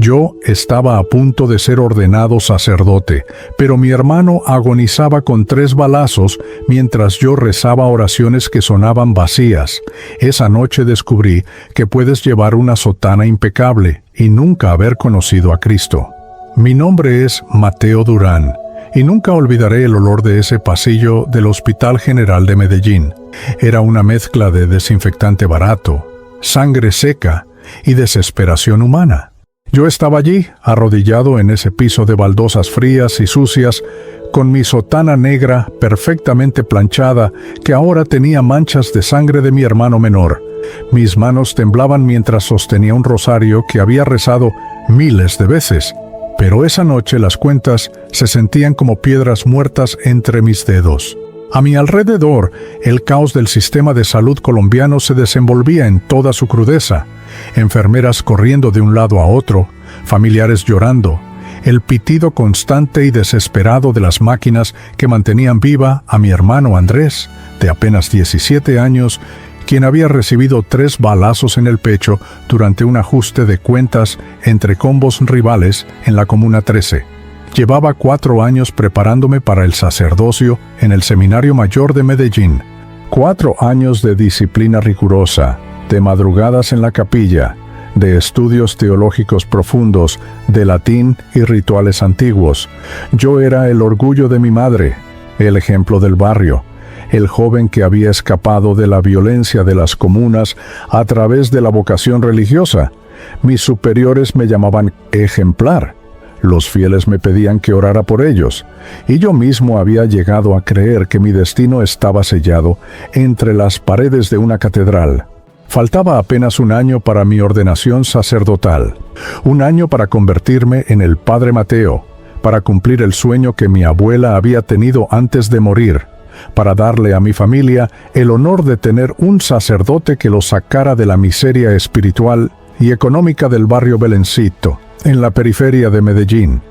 Yo estaba a punto de ser ordenado sacerdote, pero mi hermano agonizaba con 3 balazos mientras yo rezaba oraciones que sonaban vacías. Esa noche descubrí que puedes llevar una sotana impecable y nunca haber conocido a Cristo. Mi nombre es Mateo Durán, y nunca olvidaré el olor de ese pasillo del Hospital General de Medellín. Era una mezcla de desinfectante barato, sangre seca y desesperación humana. Yo estaba allí, arrodillado en ese piso de baldosas frías y sucias, con mi sotana negra perfectamente planchada que ahora tenía manchas de sangre de mi hermano menor. Mis manos temblaban mientras sostenía un rosario que había rezado miles de veces, pero esa noche las cuentas se sentían como piedras muertas entre mis dedos. A mi alrededor, el caos del sistema de salud colombiano se desenvolvía en toda su crudeza. Enfermeras corriendo de un lado a otro, familiares llorando, el pitido constante y desesperado de las máquinas que mantenían viva a mi hermano Andrés, de apenas 17 años, quien había recibido 3 balazos en el pecho durante un ajuste de cuentas entre combos rivales en la Comuna 13. Llevaba 4 años preparándome para el sacerdocio en el Seminario Mayor de Medellín. 4 años de disciplina rigurosa, de madrugadas en la capilla, de estudios teológicos profundos, de latín y rituales antiguos. Yo era el orgullo de mi madre, el ejemplo del barrio, el joven que había escapado de la violencia de las comunas a través de la vocación religiosa. Mis superiores me llamaban ejemplar. Los fieles me pedían que orara por ellos, y yo mismo había llegado a creer que mi destino estaba sellado entre las paredes de una catedral. Faltaba apenas un año para mi ordenación sacerdotal, un año para convertirme en el Padre Mateo, para cumplir el sueño que mi abuela había tenido antes de morir, para darle a mi familia el honor de tener un sacerdote que los sacara de la miseria espiritual y económica del barrio Belencito, en la periferia de Medellín.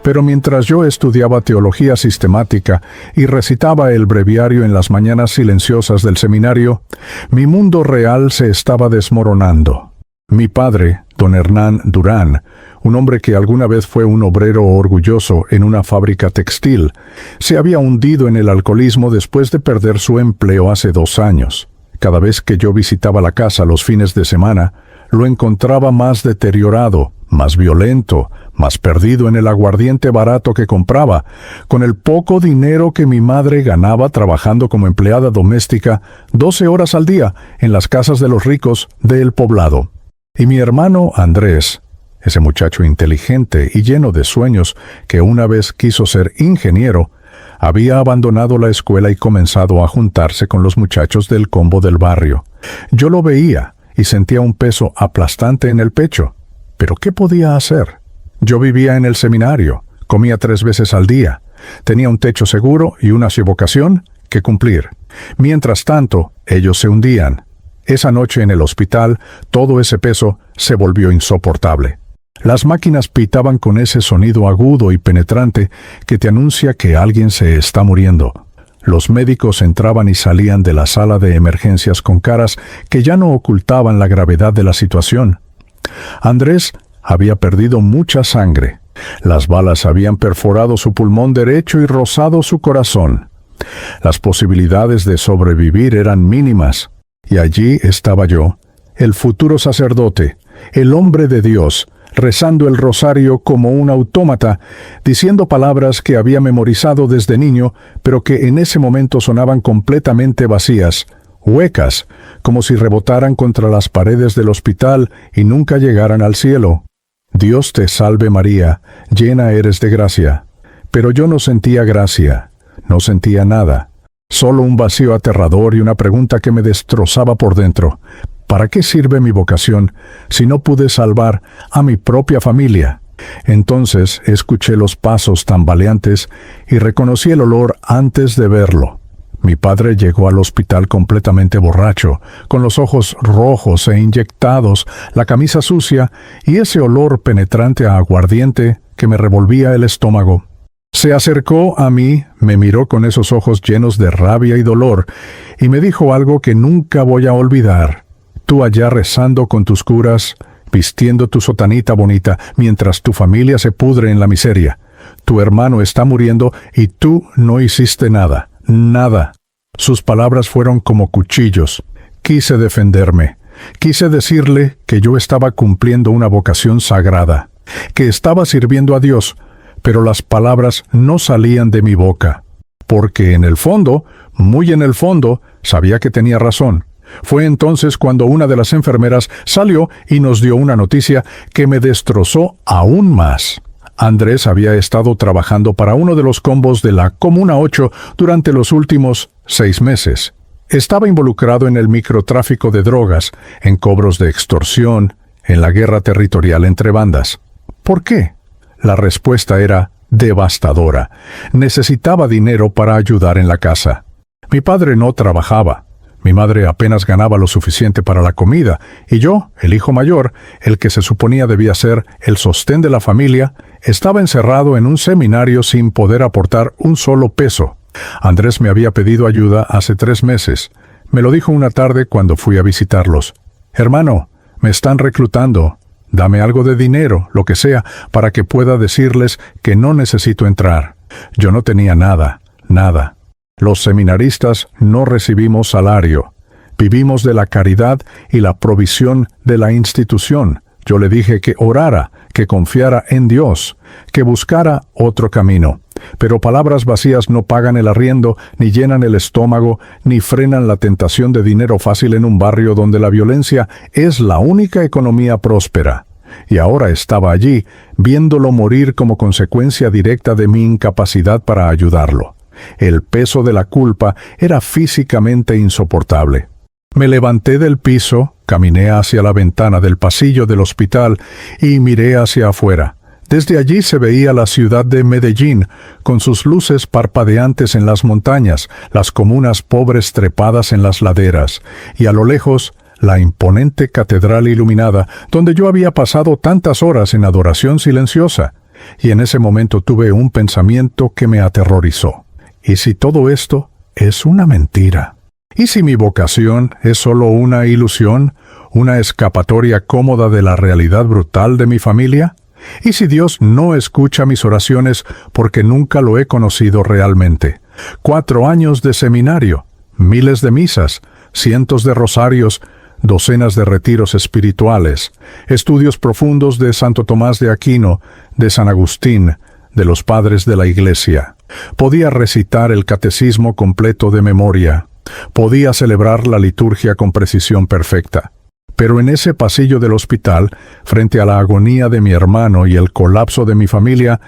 Pero mientras yo estudiaba teología sistemática y recitaba el breviario en las mañanas silenciosas del seminario, mi mundo real se estaba desmoronando. Mi padre, don Hernán Durán, un hombre que alguna vez fue un obrero orgulloso en una fábrica textil, se había hundido en el alcoholismo después de perder su empleo hace 2 años. Cada vez que yo visitaba la casa los fines de semana, lo encontraba más deteriorado, más violento, más perdido en el aguardiente barato que compraba, con el poco dinero que mi madre ganaba trabajando como empleada doméstica 12 horas al día en las casas de los ricos del poblado. Y mi hermano Andrés, ese muchacho inteligente y lleno de sueños que una vez quiso ser ingeniero, había abandonado la escuela y comenzado a juntarse con los muchachos del combo del barrio. Yo lo veía y sentía un peso aplastante en el pecho. ¿Pero qué podía hacer? Yo vivía en el seminario, comía 3 veces al día, tenía un techo seguro y una vocación que cumplir. Mientras tanto, ellos se hundían. Esa noche en el hospital, todo ese peso se volvió insoportable. Las máquinas pitaban con ese sonido agudo y penetrante que te anuncia que alguien se está muriendo. Los médicos entraban y salían de la sala de emergencias con caras que ya no ocultaban la gravedad de la situación. Andrés había perdido mucha sangre. Las balas habían perforado su pulmón derecho y rozado su corazón. Las posibilidades de sobrevivir eran mínimas. Y allí estaba yo, el futuro sacerdote, el hombre de Dios, rezando el rosario como un autómata, diciendo palabras que había memorizado desde niño, pero que en ese momento sonaban completamente vacías, huecas, como si rebotaran contra las paredes del hospital y nunca llegaran al cielo. Dios te salve María, llena eres de gracia. Pero yo no sentía gracia, no sentía nada, solo un vacío aterrador y una pregunta que me destrozaba por dentro. ¿Para qué sirve mi vocación si no pude salvar a mi propia familia? Entonces escuché los pasos tambaleantes y reconocí el olor antes de verlo. Mi padre llegó al hospital completamente borracho, con los ojos rojos e inyectados, la camisa sucia y ese olor penetrante a aguardiente que me revolvía el estómago. Se acercó a mí, me miró con esos ojos llenos de rabia y dolor, y me dijo algo que nunca voy a olvidar. Tú allá rezando con tus curas, vistiendo tu sotanita bonita, mientras tu familia se pudre en la miseria. Tu hermano está muriendo y tú no hiciste nada, nada. Sus palabras fueron como cuchillos. Quise defenderme. Quise decirle que yo estaba cumpliendo una vocación sagrada, que estaba sirviendo a Dios, pero las palabras no salían de mi boca, porque en el fondo, muy en el fondo, sabía que tenía razón. Fue entonces cuando una de las enfermeras salió y nos dio una noticia que me destrozó aún más. Andrés había estado trabajando para uno de los combos de la Comuna 8 durante los últimos 6 meses. Estaba involucrado en el microtráfico de drogas, en cobros de extorsión, en la guerra territorial entre bandas. ¿Por qué? La respuesta era devastadora. Necesitaba dinero para ayudar en la casa. Mi padre no trabajaba. Mi madre apenas ganaba lo suficiente para la comida, y yo, el hijo mayor, el que se suponía debía ser el sostén de la familia, estaba encerrado en un seminario sin poder aportar un solo peso. Andrés me había pedido ayuda hace 3 meses. Me lo dijo una tarde cuando fui a visitarlos. «Hermano, me están reclutando. Dame algo de dinero, lo que sea, para que pueda decirles que no necesito entrar». Yo no tenía nada, nada. Los seminaristas no recibimos salario. Vivimos de la caridad y la provisión de la institución. Yo le dije que orara, que confiara en Dios, que buscara otro camino. Pero palabras vacías no pagan el arriendo, ni llenan el estómago, ni frenan la tentación de dinero fácil en un barrio donde la violencia es la única economía próspera. Y ahora estaba allí, viéndolo morir como consecuencia directa de mi incapacidad para ayudarlo. El peso de la culpa era físicamente insoportable. Me levanté del piso, caminé hacia la ventana del pasillo del hospital y miré hacia afuera. Desde allí se veía la ciudad de Medellín, con sus luces parpadeantes en las montañas, las comunas pobres trepadas en las laderas, y a lo lejos, la imponente catedral iluminada, donde yo había pasado tantas horas en adoración silenciosa. Y en ese momento tuve un pensamiento que me aterrorizó. ¿Y si todo esto es una mentira? ¿Y si mi vocación es solo una ilusión, una escapatoria cómoda de la realidad brutal de mi familia? ¿Y si Dios no escucha mis oraciones porque nunca lo he conocido realmente? 4 años de seminario, miles de misas, cientos de rosarios, docenas de retiros espirituales, estudios profundos de Santo Tomás de Aquino, de San Agustín, de los padres de la Iglesia. Podía recitar el catecismo completo de memoria. Podía celebrar la liturgia con precisión perfecta. Pero en ese pasillo del hospital, frente a la agonía de mi hermano y el colapso de mi familia,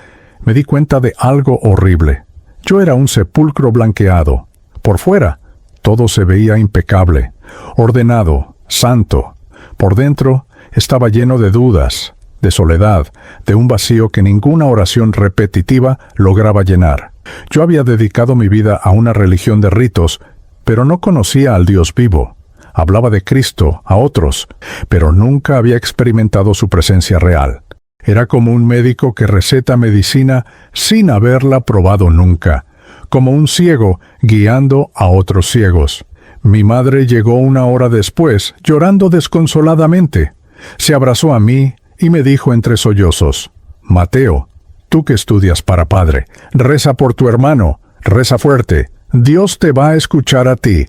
me di cuenta de algo horrible. Yo era un sepulcro blanqueado. Por fuera, todo se veía impecable, ordenado, santo. Por dentro, estaba lleno de dudas, de soledad, de un vacío que ninguna oración repetitiva lograba llenar. Yo había dedicado mi vida a una religión de ritos, pero no conocía al Dios vivo. Hablaba de Cristo a otros, pero nunca había experimentado su presencia real. Era como un médico que receta medicina sin haberla probado nunca, como un ciego guiando a otros ciegos. Mi madre llegó 1 hora después, llorando desconsoladamente. Se abrazó a mí y me dijo entre sollozos: «Mateo, tú que estudias para padre, reza por tu hermano, reza fuerte. Dios te va a escuchar a ti».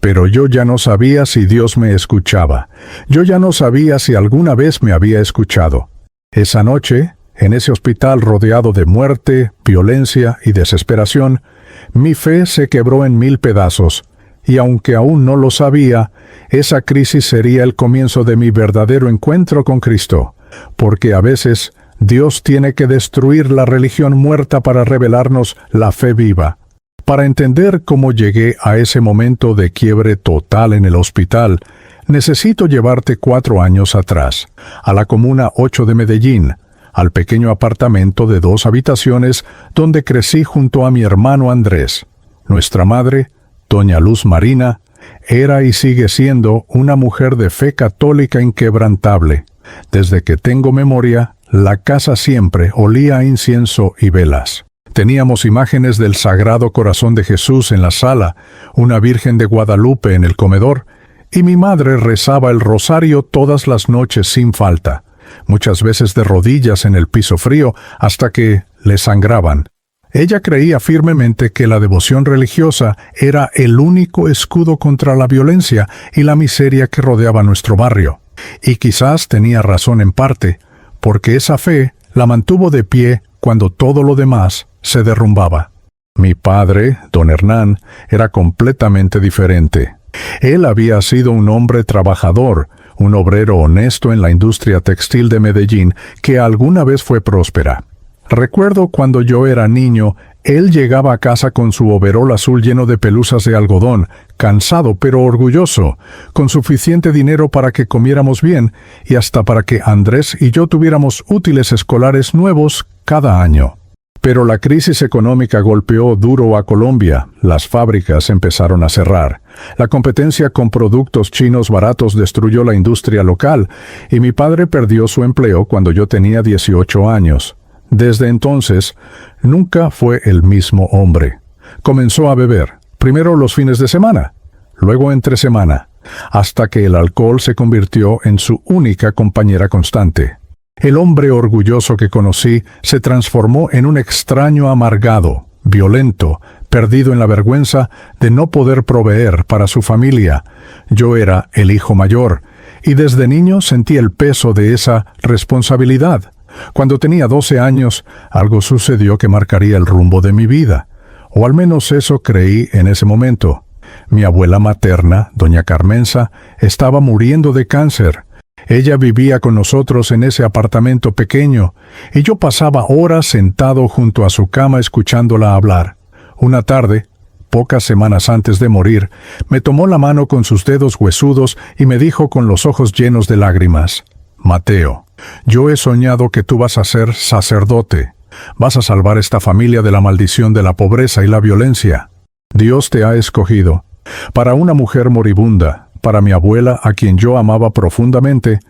Pero yo ya no sabía si Dios me escuchaba. Yo ya no sabía si alguna vez me había escuchado. Esa noche, en ese hospital rodeado de muerte, violencia y desesperación, mi fe se quebró en 1000 pedazos. Y aunque aún no lo sabía, esa crisis sería el comienzo de mi verdadero encuentro con Cristo. Porque a veces Dios tiene que destruir la religión muerta para revelarnos la fe viva. Para entender cómo llegué a ese momento de quiebre total en el hospital, necesito llevarte 4 años atrás, a la Comuna 8 de Medellín, al pequeño apartamento de 2 habitaciones donde crecí junto a mi hermano Andrés. Nuestra madre, doña Luz Marina, era y sigue siendo una mujer de fe católica inquebrantable. Desde que tengo memoria, la casa siempre olía a incienso y velas. Teníamos imágenes del Sagrado Corazón de Jesús en la sala, una Virgen de Guadalupe en el comedor y mi madre rezaba el rosario todas las noches sin falta, muchas veces de rodillas en el piso frío hasta que le sangraban. Ella creía firmemente que la devoción religiosa era el único escudo contra la violencia y la miseria que rodeaba nuestro barrio. Y quizás tenía razón en parte, porque esa fe la mantuvo de pie cuando todo lo demás se derrumbaba. Mi padre, don Hernán, era completamente diferente. Él había sido un hombre trabajador, un obrero honesto en la industria textil de Medellín que alguna vez fue próspera. Recuerdo cuando yo era niño, él llegaba a casa con su overol azul lleno de pelusas de algodón, cansado pero orgulloso, con suficiente dinero para que comiéramos bien y hasta para que Andrés y yo tuviéramos útiles escolares nuevos cada año. Pero la crisis económica golpeó duro a Colombia, las fábricas empezaron a cerrar, la competencia con productos chinos baratos destruyó la industria local y mi padre perdió su empleo cuando yo tenía 18 años. Desde entonces, nunca fue el mismo hombre. Comenzó a beber, primero los fines de semana, luego entre semana, hasta que el alcohol se convirtió en su única compañera constante. El hombre orgulloso que conocí se transformó en un extraño amargado, violento, perdido en la vergüenza de no poder proveer para su familia. Yo era el hijo mayor, y desde niño sentí el peso de esa responsabilidad. Cuando tenía 12 años, algo sucedió que marcaría el rumbo de mi vida, o al menos eso creí en ese momento. Mi abuela materna, doña Carmenza, estaba muriendo de cáncer. Ella vivía con nosotros en ese apartamento pequeño, y yo pasaba horas sentado junto a su cama escuchándola hablar. Una tarde, pocas semanas antes de morir, me tomó la mano con sus dedos huesudos y me dijo con los ojos llenos de lágrimas: «Mateo, yo he soñado que tú vas a ser sacerdote. Vas a salvar esta familia de la maldición de la pobreza y la violencia. Dios te ha escogido. Para una mujer moribunda, para mi abuela, a quien yo amaba profundamente,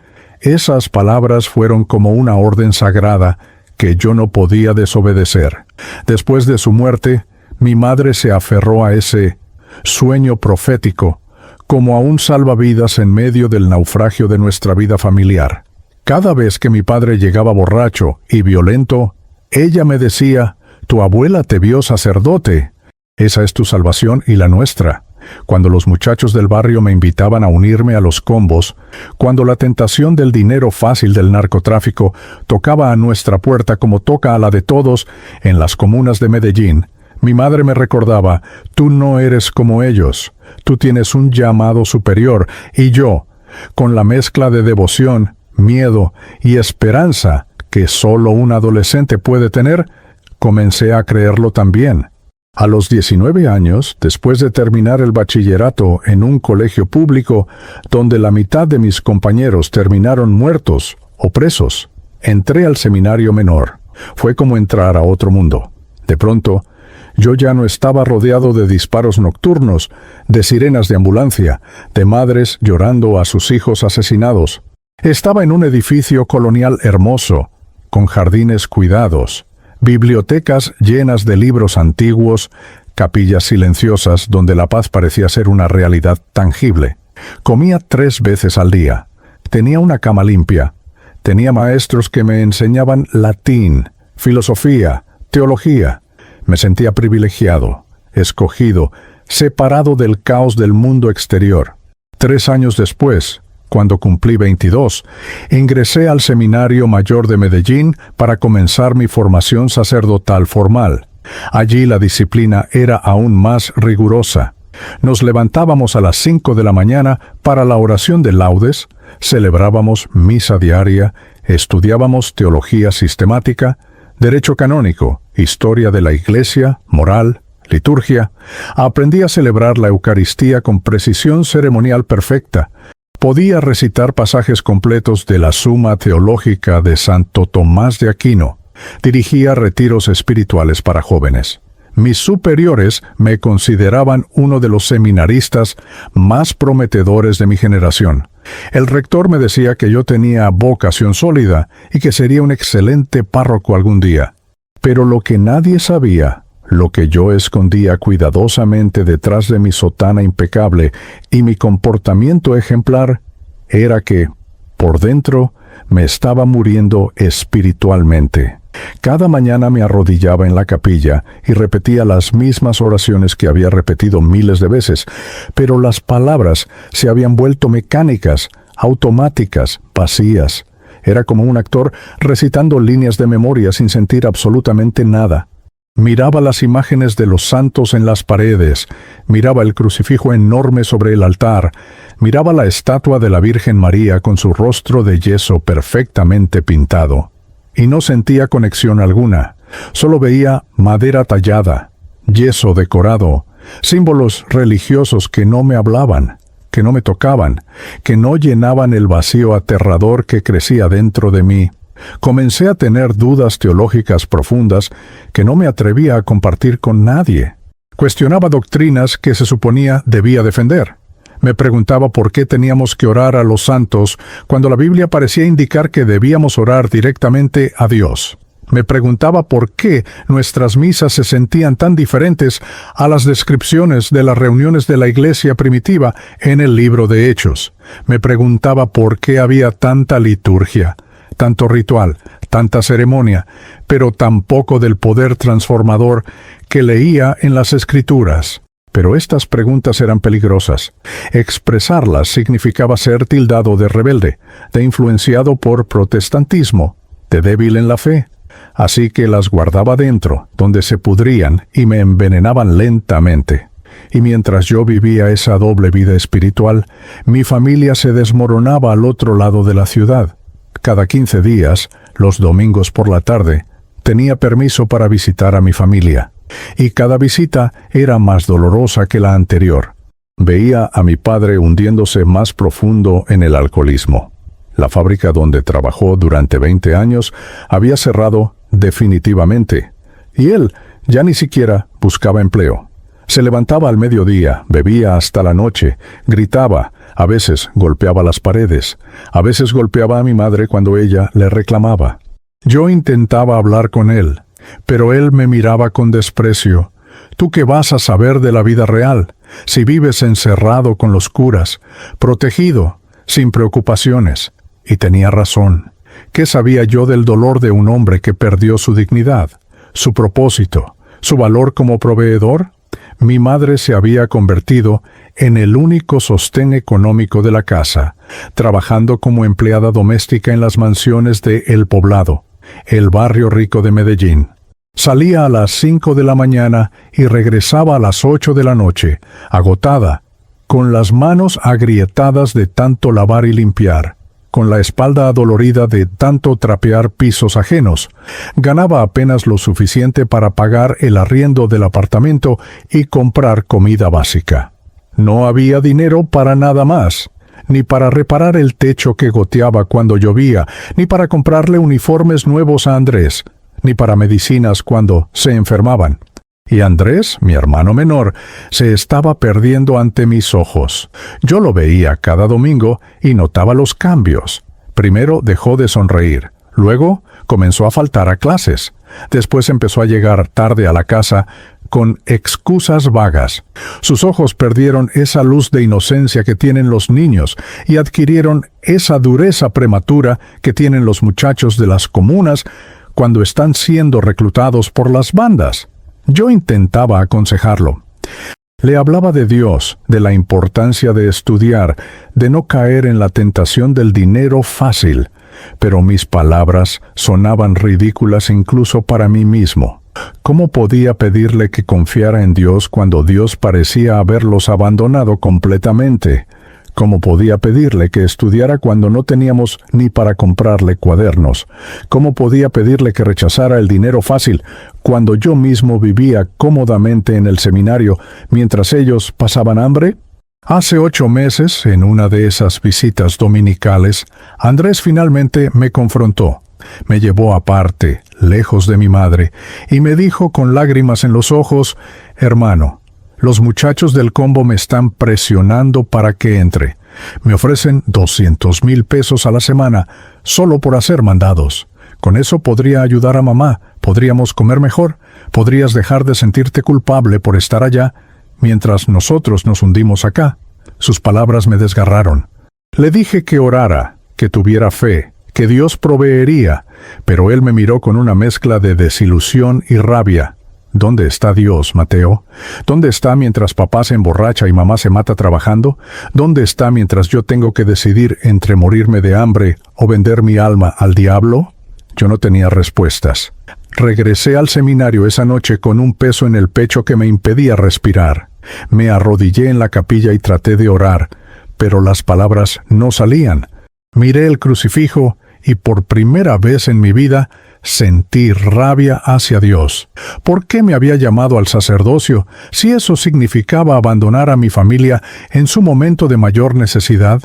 esas palabras fueron como una orden sagrada que yo no podía desobedecer. Después de su muerte, mi madre se aferró a ese sueño profético como a un salvavidas en medio del naufragio de nuestra vida familiar. Cada vez que mi padre llegaba borracho y violento, ella me decía: «Tu abuela te vio sacerdote. Esa es tu salvación y la nuestra». Cuando los muchachos del barrio me invitaban a unirme a los combos, cuando la tentación del dinero fácil del narcotráfico tocaba a nuestra puerta como toca a la de todos en las comunas de Medellín, mi madre me recordaba: «Tú no eres como ellos, tú tienes un llamado superior». Y yo, con la mezcla de devoción, miedo y esperanza que solo un adolescente puede tener, comencé a creerlo también. A los 19 años, después de terminar el bachillerato en un colegio público, donde la mitad de mis compañeros terminaron muertos o presos, entré al seminario menor. Fue como entrar a otro mundo. De pronto, yo ya no estaba rodeado de disparos nocturnos, de sirenas de ambulancia, de madres llorando a sus hijos asesinados. Estaba en un edificio colonial hermoso, con jardines cuidados, bibliotecas llenas de libros antiguos, capillas silenciosas donde la paz parecía ser una realidad tangible. Comía 3 veces al día. Tenía una cama limpia. Tenía maestros que me enseñaban latín, filosofía, teología. Me sentía privilegiado, escogido, separado del caos del mundo exterior. 3 años después, cuando cumplí 22, ingresé al Seminario Mayor de Medellín para comenzar mi formación sacerdotal formal. Allí la disciplina era aún más rigurosa. Nos levantábamos a las 5 de la mañana para la oración de laudes, celebrábamos misa diaria, estudiábamos teología sistemática, derecho canónico, historia de la Iglesia, moral, liturgia. Aprendí a celebrar la Eucaristía con precisión ceremonial perfecta. Podía recitar pasajes completos de la Suma Teológica de Santo Tomás de Aquino. Dirigía retiros espirituales para jóvenes. Mis superiores me consideraban uno de los seminaristas más prometedores de mi generación. El rector me decía que yo tenía vocación sólida y que sería un excelente párroco algún día. Pero lo que nadie sabía, Lo que yo escondía cuidadosamente detrás de mi sotana impecable y mi comportamiento ejemplar era que, por dentro, me estaba muriendo espiritualmente. Cada mañana me arrodillaba en la capilla y repetía las mismas oraciones que había repetido miles de veces, pero las palabras se habían vuelto mecánicas, automáticas, vacías. Era como un actor recitando líneas de memoria sin sentir absolutamente nada. Miraba las imágenes de los santos en las paredes, miraba el crucifijo enorme sobre el altar, miraba la estatua de la Virgen María con su rostro de yeso perfectamente pintado. Y no sentía conexión alguna, solo veía madera tallada, yeso decorado, símbolos religiosos que no me hablaban, que no me tocaban, que no llenaban el vacío aterrador que crecía dentro de mí. Comencé a tener dudas teológicas profundas que no me atrevía a compartir con nadie. Cuestionaba doctrinas que se suponía debía defender. Me preguntaba por qué teníamos que orar a los santos cuando la Biblia parecía indicar que debíamos orar directamente a Dios. Me preguntaba por qué nuestras misas se sentían tan diferentes a las descripciones de las reuniones de la iglesia primitiva en el libro de Hechos. Me preguntaba por qué había tanta liturgia, tanto ritual, tanta ceremonia, pero tan poco del poder transformador que leía en las Escrituras. Pero estas preguntas eran peligrosas. Expresarlas significaba ser tildado de rebelde, de influenciado por protestantismo, de débil en la fe. Así que las guardaba dentro, donde se pudrían y me envenenaban lentamente. Y mientras yo vivía esa doble vida espiritual, mi familia se desmoronaba al otro lado de la ciudad. Cada 15 días, los domingos por la tarde, tenía permiso para visitar a mi familia. Y cada visita era más dolorosa que la anterior. Veía a mi padre hundiéndose más profundo en el alcoholismo. La fábrica donde trabajó durante 20 años había cerrado definitivamente, y él ya ni siquiera buscaba empleo. Se levantaba al mediodía, bebía hasta la noche, gritaba, a veces golpeaba las paredes, a veces golpeaba a mi madre cuando ella le reclamaba. Yo intentaba hablar con él, pero él me miraba con desprecio. ¿Tú qué vas a saber de la vida real, si vives encerrado con los curas, protegido, sin preocupaciones? Y tenía razón. ¿Qué sabía yo del dolor de un hombre que perdió su dignidad, su propósito, su valor como proveedor? Mi madre se había convertido en el único sostén económico de la casa, trabajando como empleada doméstica en las mansiones de El Poblado, el barrio rico de Medellín. Salía a las 5 de la mañana y regresaba a las 8 de la noche, agotada, con las manos agrietadas de tanto lavar y limpiar, con la espalda adolorida de tanto trapear pisos ajenos. Ganaba apenas lo suficiente para pagar el arriendo del apartamento y comprar comida básica. No había dinero para nada más, ni para reparar el techo que goteaba cuando llovía, ni para comprarle uniformes nuevos a Andrés, ni para medicinas cuando se enfermaban. Y Andrés, mi hermano menor, se estaba perdiendo ante mis ojos. Yo lo veía cada domingo y notaba los cambios. Primero dejó de sonreír, luego comenzó a faltar a clases. Después empezó a llegar tarde a la casa con excusas vagas. Sus ojos perdieron esa luz de inocencia que tienen los niños y adquirieron esa dureza prematura que tienen los muchachos de las comunas cuando están siendo reclutados por las bandas. Yo intentaba aconsejarlo. Le hablaba de Dios, de la importancia de estudiar, de no caer en la tentación del dinero fácil, pero mis palabras sonaban ridículas incluso para mí mismo. ¿Cómo podía pedirle que confiara en Dios cuando Dios parecía haberlos abandonado completamente? ¿Cómo podía pedirle que estudiara cuando no teníamos ni para comprarle cuadernos? ¿Cómo podía pedirle que rechazara el dinero fácil cuando yo mismo vivía cómodamente en el seminario mientras ellos pasaban hambre? Hace 8 meses, en una de esas visitas dominicales, Andrés finalmente me confrontó. Me llevó aparte, lejos de mi madre, y me dijo con lágrimas en los ojos: «Hermano, los muchachos del combo me están presionando para que entre. Me ofrecen 200,000 pesos a la semana, solo por hacer mandados. Con eso podría ayudar a mamá, podríamos comer mejor, Podrías dejar de sentirte culpable por estar allá, mientras nosotros nos hundimos acá. Sus palabras me desgarraron. Le dije que orara, que tuviera fe, que Dios proveería, pero él me miró con una mezcla de desilusión y rabia. ¿Dónde está Dios, Mateo? ¿Dónde está mientras papá se emborracha y mamá se mata trabajando? ¿Dónde está mientras yo tengo que decidir entre morirme de hambre o vender mi alma al diablo? Yo no tenía respuestas. Regresé al seminario esa noche con un peso en el pecho que me impedía respirar. Me arrodillé en la capilla y traté de orar, pero las palabras no salían. Miré el crucifijo y por primera vez en mi vida sentí rabia hacia Dios. ¿Por qué me había llamado al sacerdocio si eso significaba abandonar a mi familia en su momento de mayor necesidad?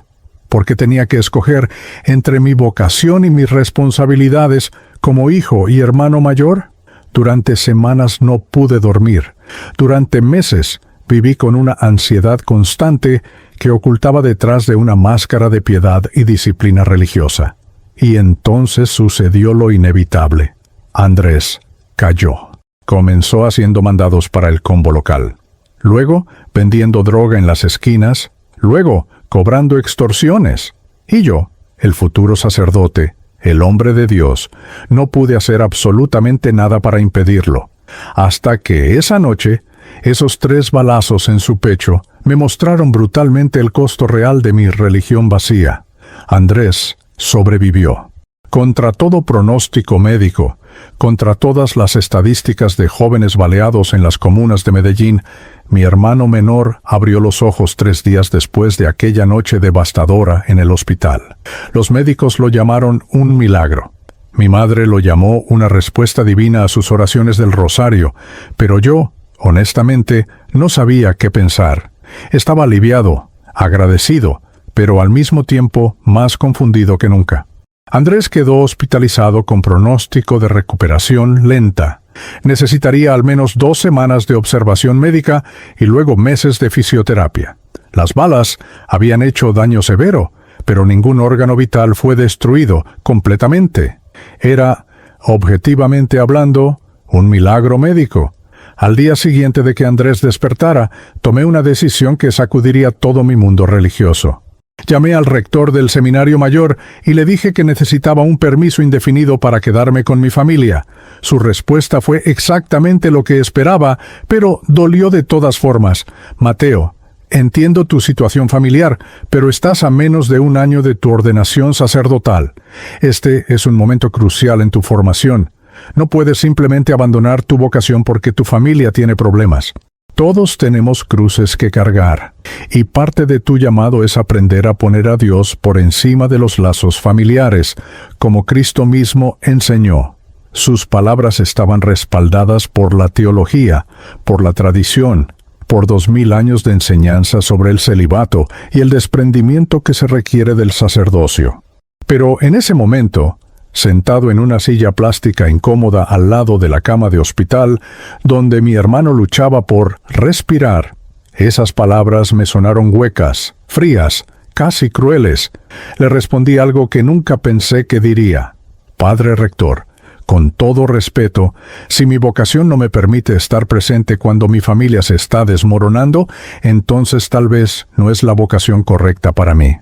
¿Por qué tenía que escoger entre mi vocación y mis responsabilidades como hijo y hermano mayor? Durante semanas no pude dormir. Durante meses viví con una ansiedad constante que ocultaba detrás de una máscara de piedad y disciplina religiosa. Y entonces sucedió lo inevitable. Andrés cayó. Comenzó haciendo mandados para el combo local. Luego, vendiendo droga en las esquinas. Luego, cobrando extorsiones. Y yo, el futuro sacerdote, el hombre de Dios, no pude hacer absolutamente nada para impedirlo. Hasta que esa noche, esos 3 balazos en su pecho me mostraron brutalmente el costo real de mi religión vacía. Andrés sobrevivió. Contra todo pronóstico médico, contra todas las estadísticas de jóvenes baleados en las comunas de Medellín, mi hermano menor abrió los ojos 3 días después de aquella noche devastadora en el hospital. Los médicos lo llamaron un milagro. Mi madre lo llamó una respuesta divina a sus oraciones del rosario, pero yo, honestamente, no sabía qué pensar. Estaba aliviado, agradecido, pero al mismo tiempo más confundido que nunca. Andrés quedó hospitalizado con pronóstico de recuperación lenta. Necesitaría al menos 2 semanas de observación médica y luego meses de fisioterapia. Las balas habían hecho daño severo, pero ningún órgano vital fue destruido completamente. Era, objetivamente hablando, un milagro médico. Al día siguiente de que Andrés despertara, tomé una decisión que sacudiría todo mi mundo religioso. Llamé al rector del seminario mayor y le dije que necesitaba un permiso indefinido para quedarme con mi familia. Su respuesta fue exactamente lo que esperaba, pero dolió de todas formas. Mateo, entiendo tu situación familiar, pero estás a menos de 1 año de tu ordenación sacerdotal. Este es un momento crucial en tu formación. No puedes simplemente abandonar tu vocación porque tu familia tiene problemas. Todos tenemos cruces que cargar, y parte de tu llamado es aprender a poner a Dios por encima de los lazos familiares, como Cristo mismo enseñó. Sus palabras estaban respaldadas por la teología, por la tradición, por 2000 años de enseñanza sobre el celibato y el desprendimiento que se requiere del sacerdocio. Pero en ese momento, sentado en una silla plástica incómoda al lado de la cama de hospital, donde mi hermano luchaba por respirar, esas palabras me sonaron huecas, frías, casi crueles. Le respondí algo que nunca pensé que diría. Padre Rector, con todo respeto, si mi vocación no me permite estar presente cuando mi familia se está desmoronando, entonces tal vez no es la vocación correcta para mí.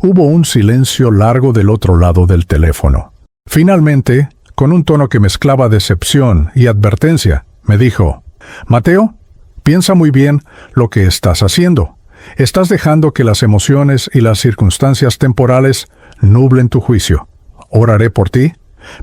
Hubo un silencio largo del otro lado del teléfono. Finalmente, con un tono que mezclaba decepción y advertencia, me dijo: «Mateo, piensa muy bien lo que estás haciendo. Estás dejando que las emociones y las circunstancias temporales nublen tu juicio. Oraré por ti,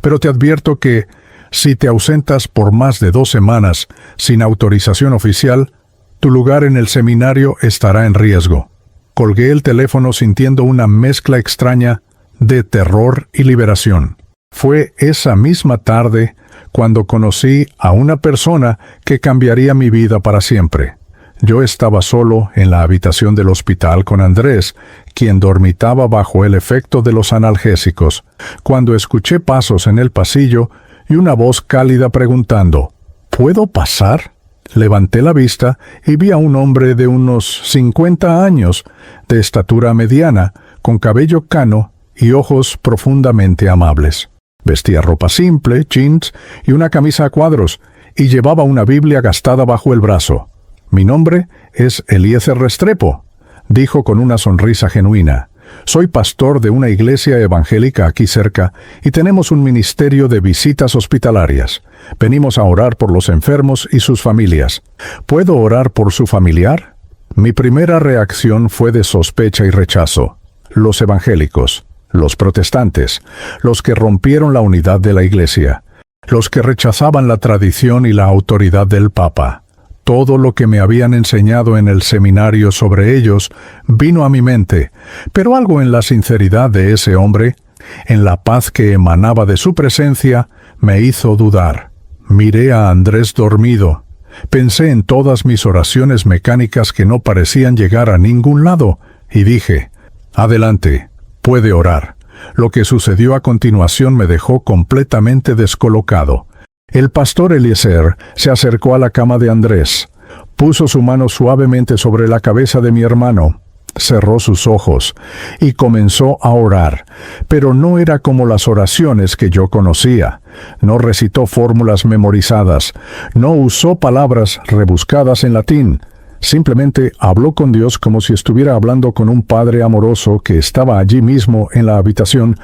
pero te advierto que, si te ausentas por más de 2 semanas sin autorización oficial, tu lugar en el seminario estará en riesgo». Colgué el teléfono sintiendo una mezcla extraña de terror y liberación. Fue esa misma tarde cuando conocí a una persona que cambiaría mi vida para siempre. Yo estaba solo en la habitación del hospital con Andrés, quien dormitaba bajo el efecto de los analgésicos, cuando escuché pasos en el pasillo y una voz cálida preguntando: «¿Puedo pasar?». Levanté la vista y vi a un hombre de unos 50 años, de estatura mediana, con cabello cano y ojos profundamente amables. Vestía ropa simple, jeans y una camisa a cuadros, y llevaba una Biblia gastada bajo el brazo. «Mi nombre es Eliezer Restrepo», dijo con una sonrisa genuina. «Soy pastor de una iglesia evangélica aquí cerca y tenemos un ministerio de visitas hospitalarias. Venimos a orar por los enfermos y sus familias. ¿Puedo orar por su familiar?» Mi primera reacción fue de sospecha y rechazo. Los evangélicos, los protestantes, los que rompieron la unidad de la iglesia, los que rechazaban la tradición y la autoridad del Papa. Todo lo que me habían enseñado en el seminario sobre ellos vino a mi mente, pero algo en la sinceridad de ese hombre, en la paz que emanaba de su presencia, me hizo dudar. Miré a Andrés dormido. Pensé en todas mis oraciones mecánicas que no parecían llegar a ningún lado, y dije, «Adelante, puede orar». Lo que sucedió a continuación me dejó completamente descolocado. El pastor Eliezer se acercó a la cama de Andrés, puso su mano suavemente sobre la cabeza de mi hermano, cerró sus ojos y comenzó a orar, pero no era como las oraciones que yo conocía. No recitó fórmulas memorizadas, no usó palabras rebuscadas en latín. Simplemente habló con Dios como si estuviera hablando con un Padre amoroso que estaba allí mismo en la habitación.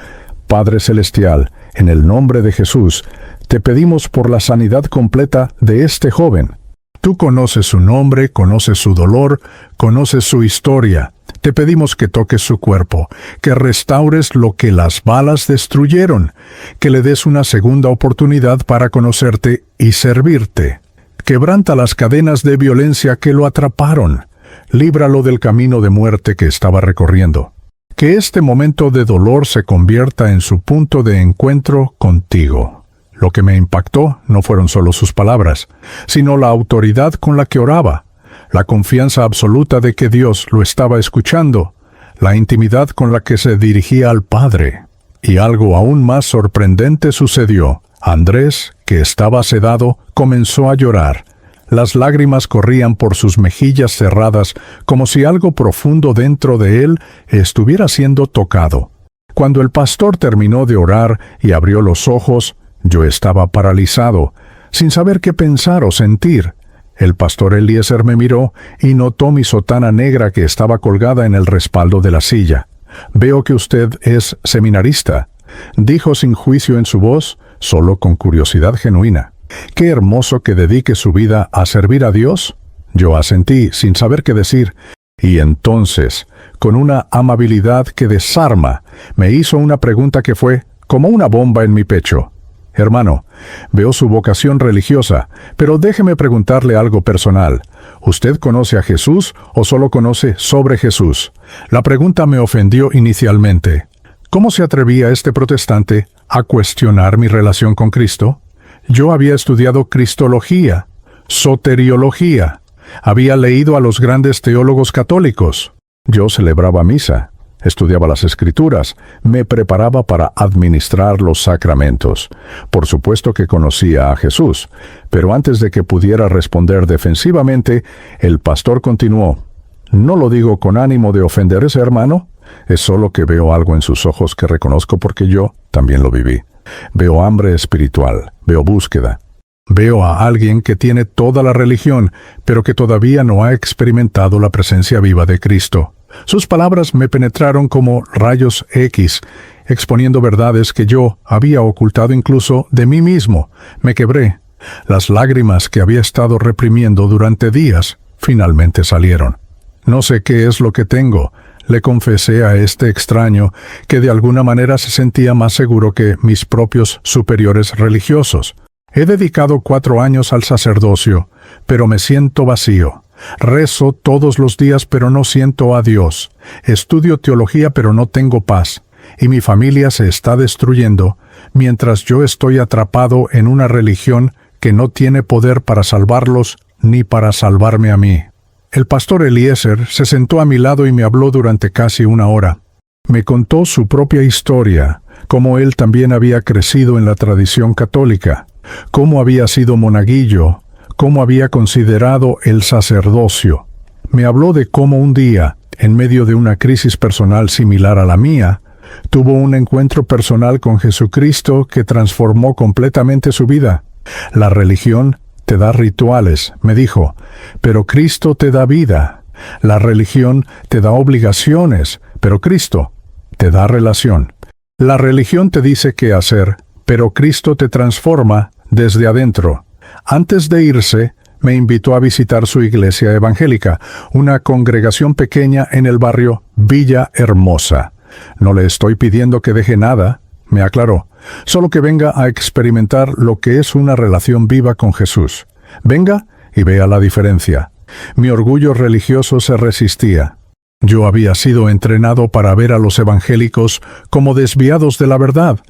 «Padre Celestial, en el nombre de Jesús, te pedimos por la sanidad completa de este joven. Tú conoces su nombre, conoces su dolor, conoces su historia. Te pedimos que toques su cuerpo, que restaures lo que las balas destruyeron, que le des una segunda oportunidad para conocerte y servirte. Quebranta las cadenas de violencia que lo atraparon. Líbralo del camino de muerte que estaba recorriendo. Que este momento de dolor se convierta en su punto de encuentro contigo». Lo que me impactó no fueron solo sus palabras, sino la autoridad con la que oraba, la confianza absoluta de que Dios lo estaba escuchando, la intimidad con la que se dirigía al Padre. Y algo aún más sorprendente sucedió. Andrés, que estaba sedado, comenzó a llorar. Las lágrimas corrían por sus mejillas cerradas, como si algo profundo dentro de él estuviera siendo tocado. Cuando el pastor terminó de orar y abrió los ojos, yo estaba paralizado, sin saber qué pensar o sentir. El pastor Eliezer me miró y notó mi sotana negra que estaba colgada en el respaldo de la silla. «Veo que usted es seminarista», dijo sin juicio en su voz, solo con curiosidad genuina. «Qué hermoso que dedique su vida a servir a Dios». Yo asentí, sin saber qué decir, y entonces, con una amabilidad que desarma, me hizo una pregunta que fue como una bomba en mi pecho. «Hermano, veo su vocación religiosa, pero déjeme preguntarle algo personal. ¿Usted conoce a Jesús o solo conoce sobre Jesús?» La pregunta me ofendió inicialmente. ¿Cómo se atrevía este protestante a cuestionar mi relación con Cristo? Yo había estudiado cristología, soteriología, había leído a los grandes teólogos católicos. Yo celebraba misa, estudiaba las Escrituras, me preparaba para administrar los sacramentos. Por supuesto que conocía a Jesús, pero antes de que pudiera responder defensivamente, el pastor continuó. «No lo digo con ánimo de ofender a ese hermano, es solo que veo algo en sus ojos que reconozco porque yo también lo viví. Veo hambre espiritual, veo búsqueda. Veo a alguien que tiene toda la religión, pero que todavía no ha experimentado la presencia viva de Cristo». Sus palabras me penetraron como rayos X, exponiendo verdades que yo había ocultado incluso de mí mismo. Me quebré. Las lágrimas que había estado reprimiendo durante días finalmente salieron. «No sé qué es lo que tengo», le confesé a este extraño que de alguna manera se sentía más seguro que mis propios superiores religiosos. «He dedicado 4 años al sacerdocio, pero me siento vacío. Rezo todos los días, pero no siento a Dios. Estudio teología, pero no tengo paz. Y mi familia se está destruyendo, mientras yo estoy atrapado en una religión que no tiene poder para salvarlos ni para salvarme a mí». El pastor Eliezer se sentó a mi lado y me habló durante casi 1 hora. Me contó su propia historia, cómo él también había crecido en la tradición católica, cómo había sido monaguillo, cómo había considerado el sacerdocio. Me habló de cómo un día, en medio de una crisis personal similar a la mía, tuvo un encuentro personal con Jesucristo que transformó completamente su vida. La religión te da rituales, me dijo, pero Cristo te da vida. La religión te da obligaciones, pero Cristo te da relación. La religión te dice qué hacer, pero Cristo te transforma desde adentro. Antes de irse, me invitó a visitar su iglesia evangélica, una congregación pequeña en el barrio Villa Hermosa. No le estoy pidiendo que deje nada, me aclaró, solo que venga a experimentar lo que es una relación viva con Jesús. Venga y vea la diferencia. Mi orgullo religioso se resistía. Yo había sido entrenado para ver a los evangélicos como desviados de la verdad,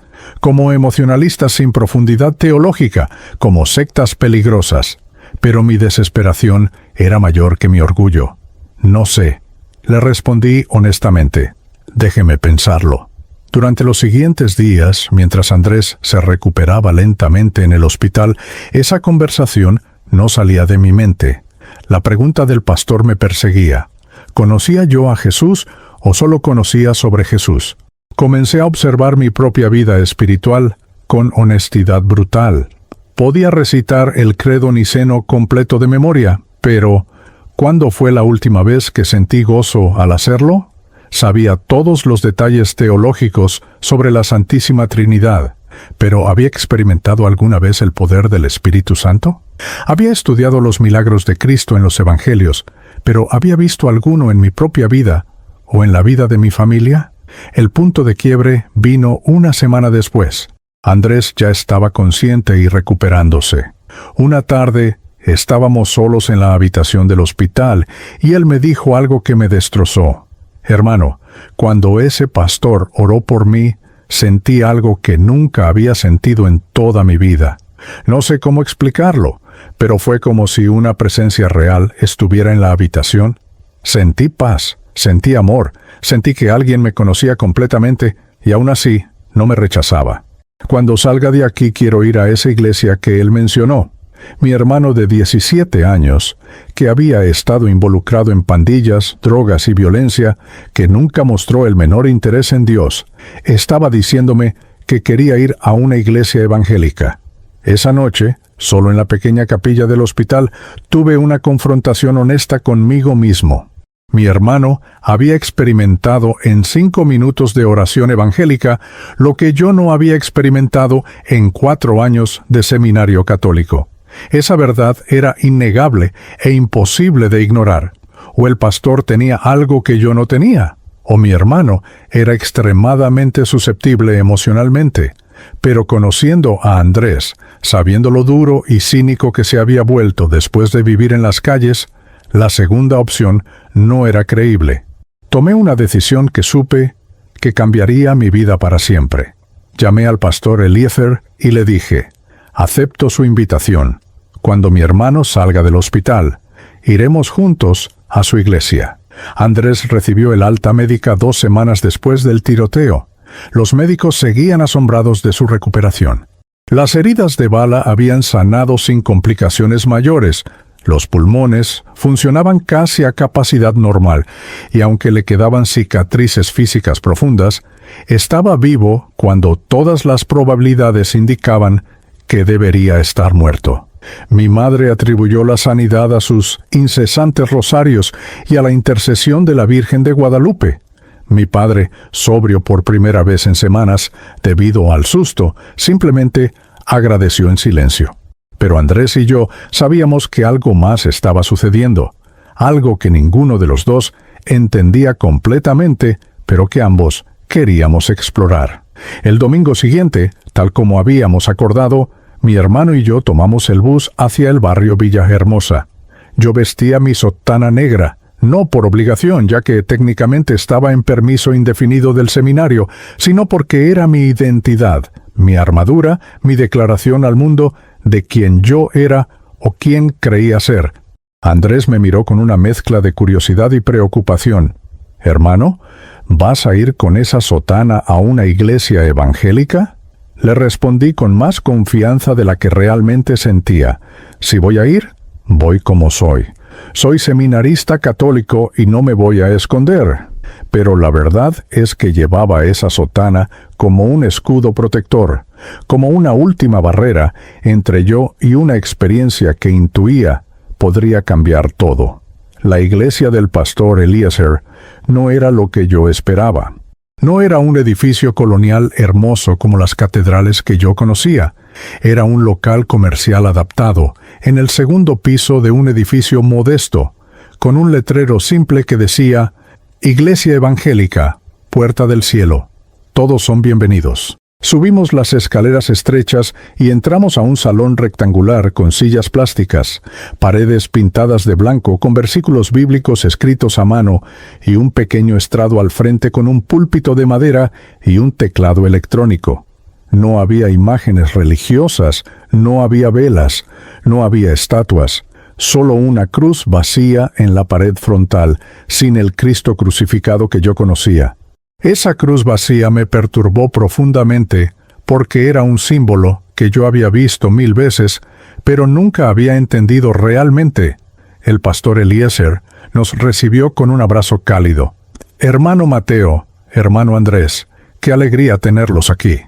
como emocionalistas sin profundidad teológica, como sectas peligrosas. Pero mi desesperación era mayor que mi orgullo. No sé. Le respondí honestamente. Déjeme pensarlo. Durante los siguientes días, mientras Andrés se recuperaba lentamente en el hospital, esa conversación no salía de mi mente. La pregunta del pastor me perseguía. ¿Conocía yo a Jesús o solo conocía sobre Jesús? Comencé a observar mi propia vida espiritual con honestidad brutal. Podía recitar el credo niceno completo de memoria, pero ¿cuándo fue la última vez que sentí gozo al hacerlo? Sabía todos los detalles teológicos sobre la Santísima Trinidad, pero ¿había experimentado alguna vez el poder del Espíritu Santo? Había estudiado los milagros de Cristo en los Evangelios, pero ¿había visto alguno en mi propia vida o en la vida de mi familia? El punto de quiebre vino una semana después. Andrés ya estaba consciente y recuperándose. Una tarde estábamos solos en la habitación del hospital y él me dijo algo que me destrozó. Hermano, cuando ese pastor oró por mí, sentí algo que nunca había sentido en toda mi vida. No sé cómo explicarlo, pero fue como si una presencia real estuviera en la habitación. Sentí paz, sentí amor, sentí que alguien me conocía completamente y aún así no me rechazaba. Cuando salga de aquí quiero ir a esa iglesia que él mencionó. Mi hermano de 17 años, que había estado involucrado en pandillas, drogas y violencia, que nunca mostró el menor interés en Dios, estaba diciéndome que quería ir a una iglesia evangélica. Esa noche, solo en la pequeña capilla del hospital, tuve una confrontación honesta conmigo mismo. Mi hermano había experimentado en 5 minutos de oración evangélica lo que yo no había experimentado en 4 años de seminario católico. Esa verdad era innegable e imposible de ignorar. O el pastor tenía algo que yo no tenía, o mi hermano era extremadamente susceptible emocionalmente. Pero conociendo a Andrés, sabiendo lo duro y cínico que se había vuelto después de vivir en las calles, la segunda opción no era creíble. Tomé una decisión que supe que cambiaría mi vida para siempre. Llamé al pastor Eliezer y le dije, acepto su invitación. Cuando mi hermano salga del hospital, iremos juntos a su iglesia. Andrés recibió el alta médica 2 semanas después del tiroteo. Los médicos seguían asombrados de su recuperación. Las heridas de bala habían sanado sin complicaciones mayores. Los pulmones funcionaban casi a capacidad normal, y aunque le quedaban cicatrices físicas profundas, estaba vivo cuando todas las probabilidades indicaban que debería estar muerto. Mi madre atribuyó la sanidad a sus incesantes rosarios y a la intercesión de la Virgen de Guadalupe. Mi padre, sobrio por primera vez en semanas, debido al susto, simplemente agradeció en silencio. Pero Andrés y yo sabíamos que algo más estaba sucediendo, algo que ninguno de los dos entendía completamente, pero que ambos queríamos explorar. El domingo siguiente, tal como habíamos acordado, mi hermano y yo tomamos el bus hacia el barrio Villa Hermosa. Yo vestía mi sotana negra, no por obligación, ya que técnicamente estaba en permiso indefinido del seminario, sino porque era mi identidad, mi armadura, mi declaración al mundo de quién yo era o quién creía ser. Andrés me miró con una mezcla de curiosidad y preocupación. «Hermano, ¿vas a ir con esa sotana a una iglesia evangélica?» Le respondí con más confianza de la que realmente sentía. «Si voy a ir, voy como soy. Soy seminarista católico y no me voy a esconder». Pero la verdad es que llevaba esa sotana como un escudo protector, como una última barrera entre yo y una experiencia que intuía podría cambiar todo. La iglesia del pastor Eliezer no era lo que yo esperaba. No era un edificio colonial hermoso como las catedrales que yo conocía. Era un local comercial adaptado, en el segundo piso de un edificio modesto, con un letrero simple que decía: Iglesia Evangélica, Puerta del Cielo. Todos son bienvenidos. Subimos las escaleras estrechas y entramos a un salón rectangular con sillas plásticas, paredes pintadas de blanco con versículos bíblicos escritos a mano y un pequeño estrado al frente con un púlpito de madera y un teclado electrónico. No había imágenes religiosas, no había velas, no había estatuas, solo una cruz vacía en la pared frontal, sin el Cristo crucificado que yo conocía. Esa cruz vacía me perturbó profundamente porque era un símbolo que yo había visto 1000 veces, pero nunca había entendido realmente. El pastor Eliezer nos recibió con un abrazo cálido. Hermano Mateo, hermano Andrés, qué alegría tenerlos aquí.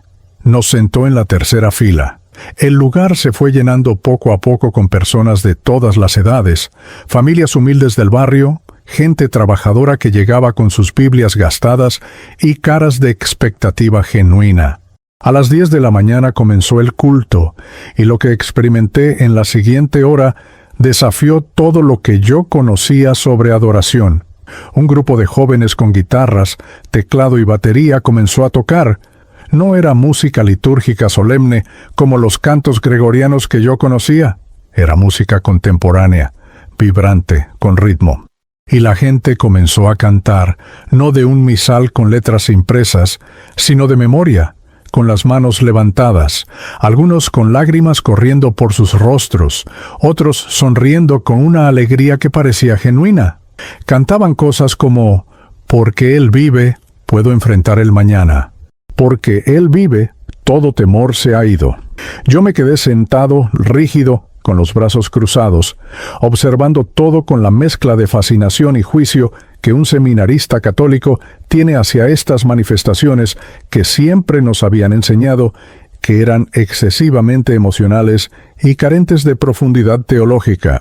Nos sentó en la tercera fila. El lugar se fue llenando poco a poco con personas de todas las edades, familias humildes del barrio, gente trabajadora que llegaba con sus Biblias gastadas y caras de expectativa genuina. A las 10 de la mañana comenzó el culto, y lo que experimenté en la siguiente hora desafió todo lo que yo conocía sobre adoración. Un grupo de jóvenes con guitarras, teclado y batería comenzó a tocar. No era música litúrgica solemne como los cantos gregorianos que yo conocía. Era música contemporánea, vibrante, con ritmo. Y la gente comenzó a cantar, no de un misal con letras impresas, sino de memoria, con las manos levantadas, algunos con lágrimas corriendo por sus rostros, otros sonriendo con una alegría que parecía genuina. Cantaban cosas como: porque Él vive, puedo enfrentar el mañana. Porque Él vive, todo temor se ha ido. Yo me quedé sentado, rígido, con los brazos cruzados, observando todo con la mezcla de fascinación y juicio que un seminarista católico tiene hacia estas manifestaciones que siempre nos habían enseñado que eran excesivamente emocionales y carentes de profundidad teológica.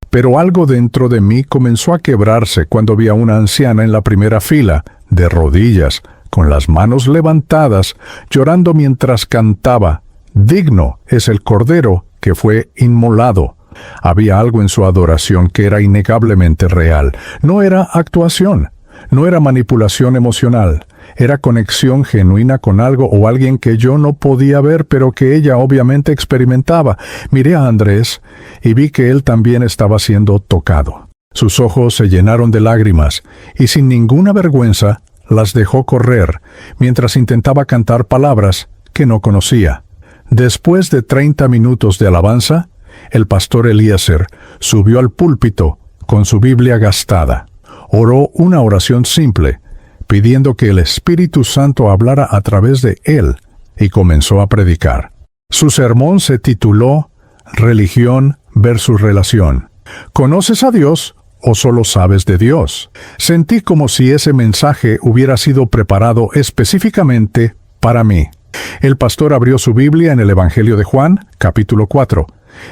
Pero algo dentro de mí comenzó a quebrarse cuando vi a una anciana en la primera fila, de rodillas, con las manos levantadas, llorando mientras cantaba: Digno es el Cordero que fue inmolado. Había algo en su adoración que era innegablemente real. No era actuación, no era manipulación emocional, era conexión genuina con algo o alguien que yo no podía ver, pero que ella obviamente experimentaba. Miré a Andrés y vi que él también estaba siendo tocado. Sus ojos se llenaron de lágrimas y sin ninguna vergüenza las dejó correr mientras intentaba cantar palabras que no conocía. Después de 30 minutos de alabanza, el pastor Eliezer subió al púlpito con su Biblia gastada. Oró una oración simple, pidiendo que el Espíritu Santo hablara a través de él, y comenzó a predicar. Su sermón se tituló Religión versus Relación. ¿Conoces a Dios o solo sabes de Dios? Sentí como si ese mensaje hubiera sido preparado específicamente para mí. El pastor abrió su Biblia en el Evangelio de Juan, capítulo 4,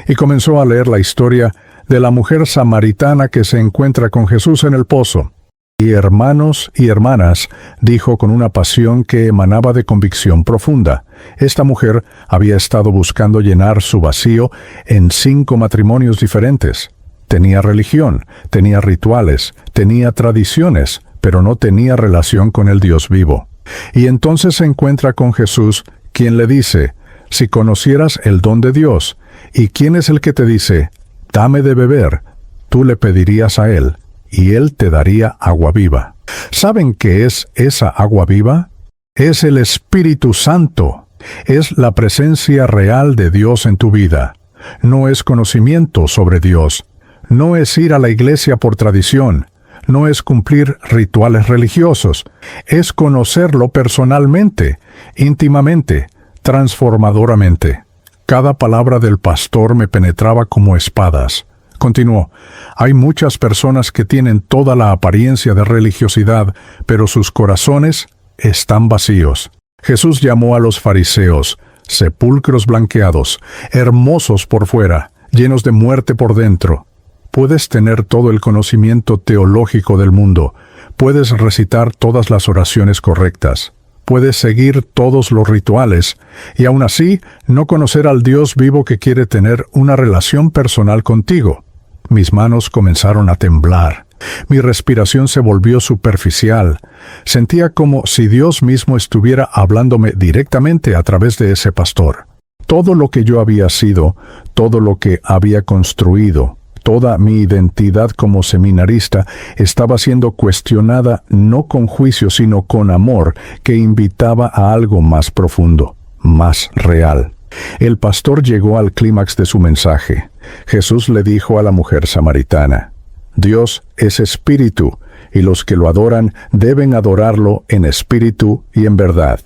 y comenzó a leer la historia de la mujer samaritana que se encuentra con Jesús en el pozo. Y hermanos y hermanas, dijo con una pasión que emanaba de convicción profunda. Esta mujer había estado buscando llenar su vacío en 5 matrimonios diferentes. Tenía religión, tenía rituales, tenía tradiciones, pero no tenía relación con el Dios vivo. Y entonces se encuentra con Jesús, quien le dice: si conocieras el don de Dios, ¿y quién es el que te dice, dame de beber? Tú le pedirías a Él, y Él te daría agua viva. ¿Saben qué es esa agua viva? Es el Espíritu Santo. Es la presencia real de Dios en tu vida. No es conocimiento sobre Dios. No es ir a la iglesia por tradición. No es cumplir rituales religiosos, es conocerlo personalmente, íntimamente, transformadoramente. Cada palabra del pastor me penetraba como espadas. Continuó: hay muchas personas que tienen toda la apariencia de religiosidad, pero sus corazones están vacíos. Jesús llamó a los fariseos, sepulcros blanqueados, hermosos por fuera, llenos de muerte por dentro. Puedes tener todo el conocimiento teológico del mundo, puedes recitar todas las oraciones correctas, puedes seguir todos los rituales, y aún así no conocer al Dios vivo que quiere tener una relación personal contigo. Mis manos comenzaron a temblar. Mi respiración se volvió superficial. Sentía como si Dios mismo estuviera hablándome directamente a través de ese pastor. Todo lo que yo había sido, todo lo que había construido, toda mi identidad como seminarista estaba siendo cuestionada no con juicio sino con amor que invitaba a algo más profundo, más real. El pastor llegó al clímax de su mensaje. Jesús le dijo a la mujer samaritana: Dios es espíritu, y los que lo adoran deben adorarlo en espíritu y en verdad.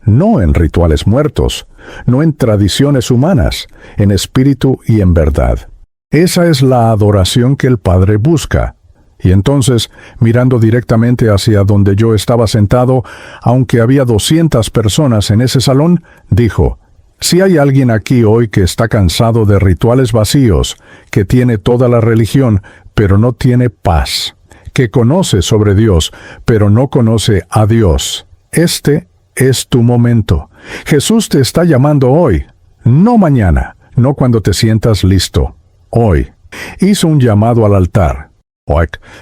No en rituales muertos, no en tradiciones humanas, en espíritu y en verdad. Esa es la adoración que el Padre busca. Y entonces, mirando directamente hacia donde yo estaba sentado, aunque había 200 personas en ese salón, dijo: Si hay alguien aquí hoy que está cansado de rituales vacíos, que tiene toda la religión, pero no tiene paz, que conoce sobre Dios, pero no conoce a Dios, este es tu momento. Jesús te está llamando hoy, no mañana, no cuando te sientas listo, hoy. Hizo un llamado al altar.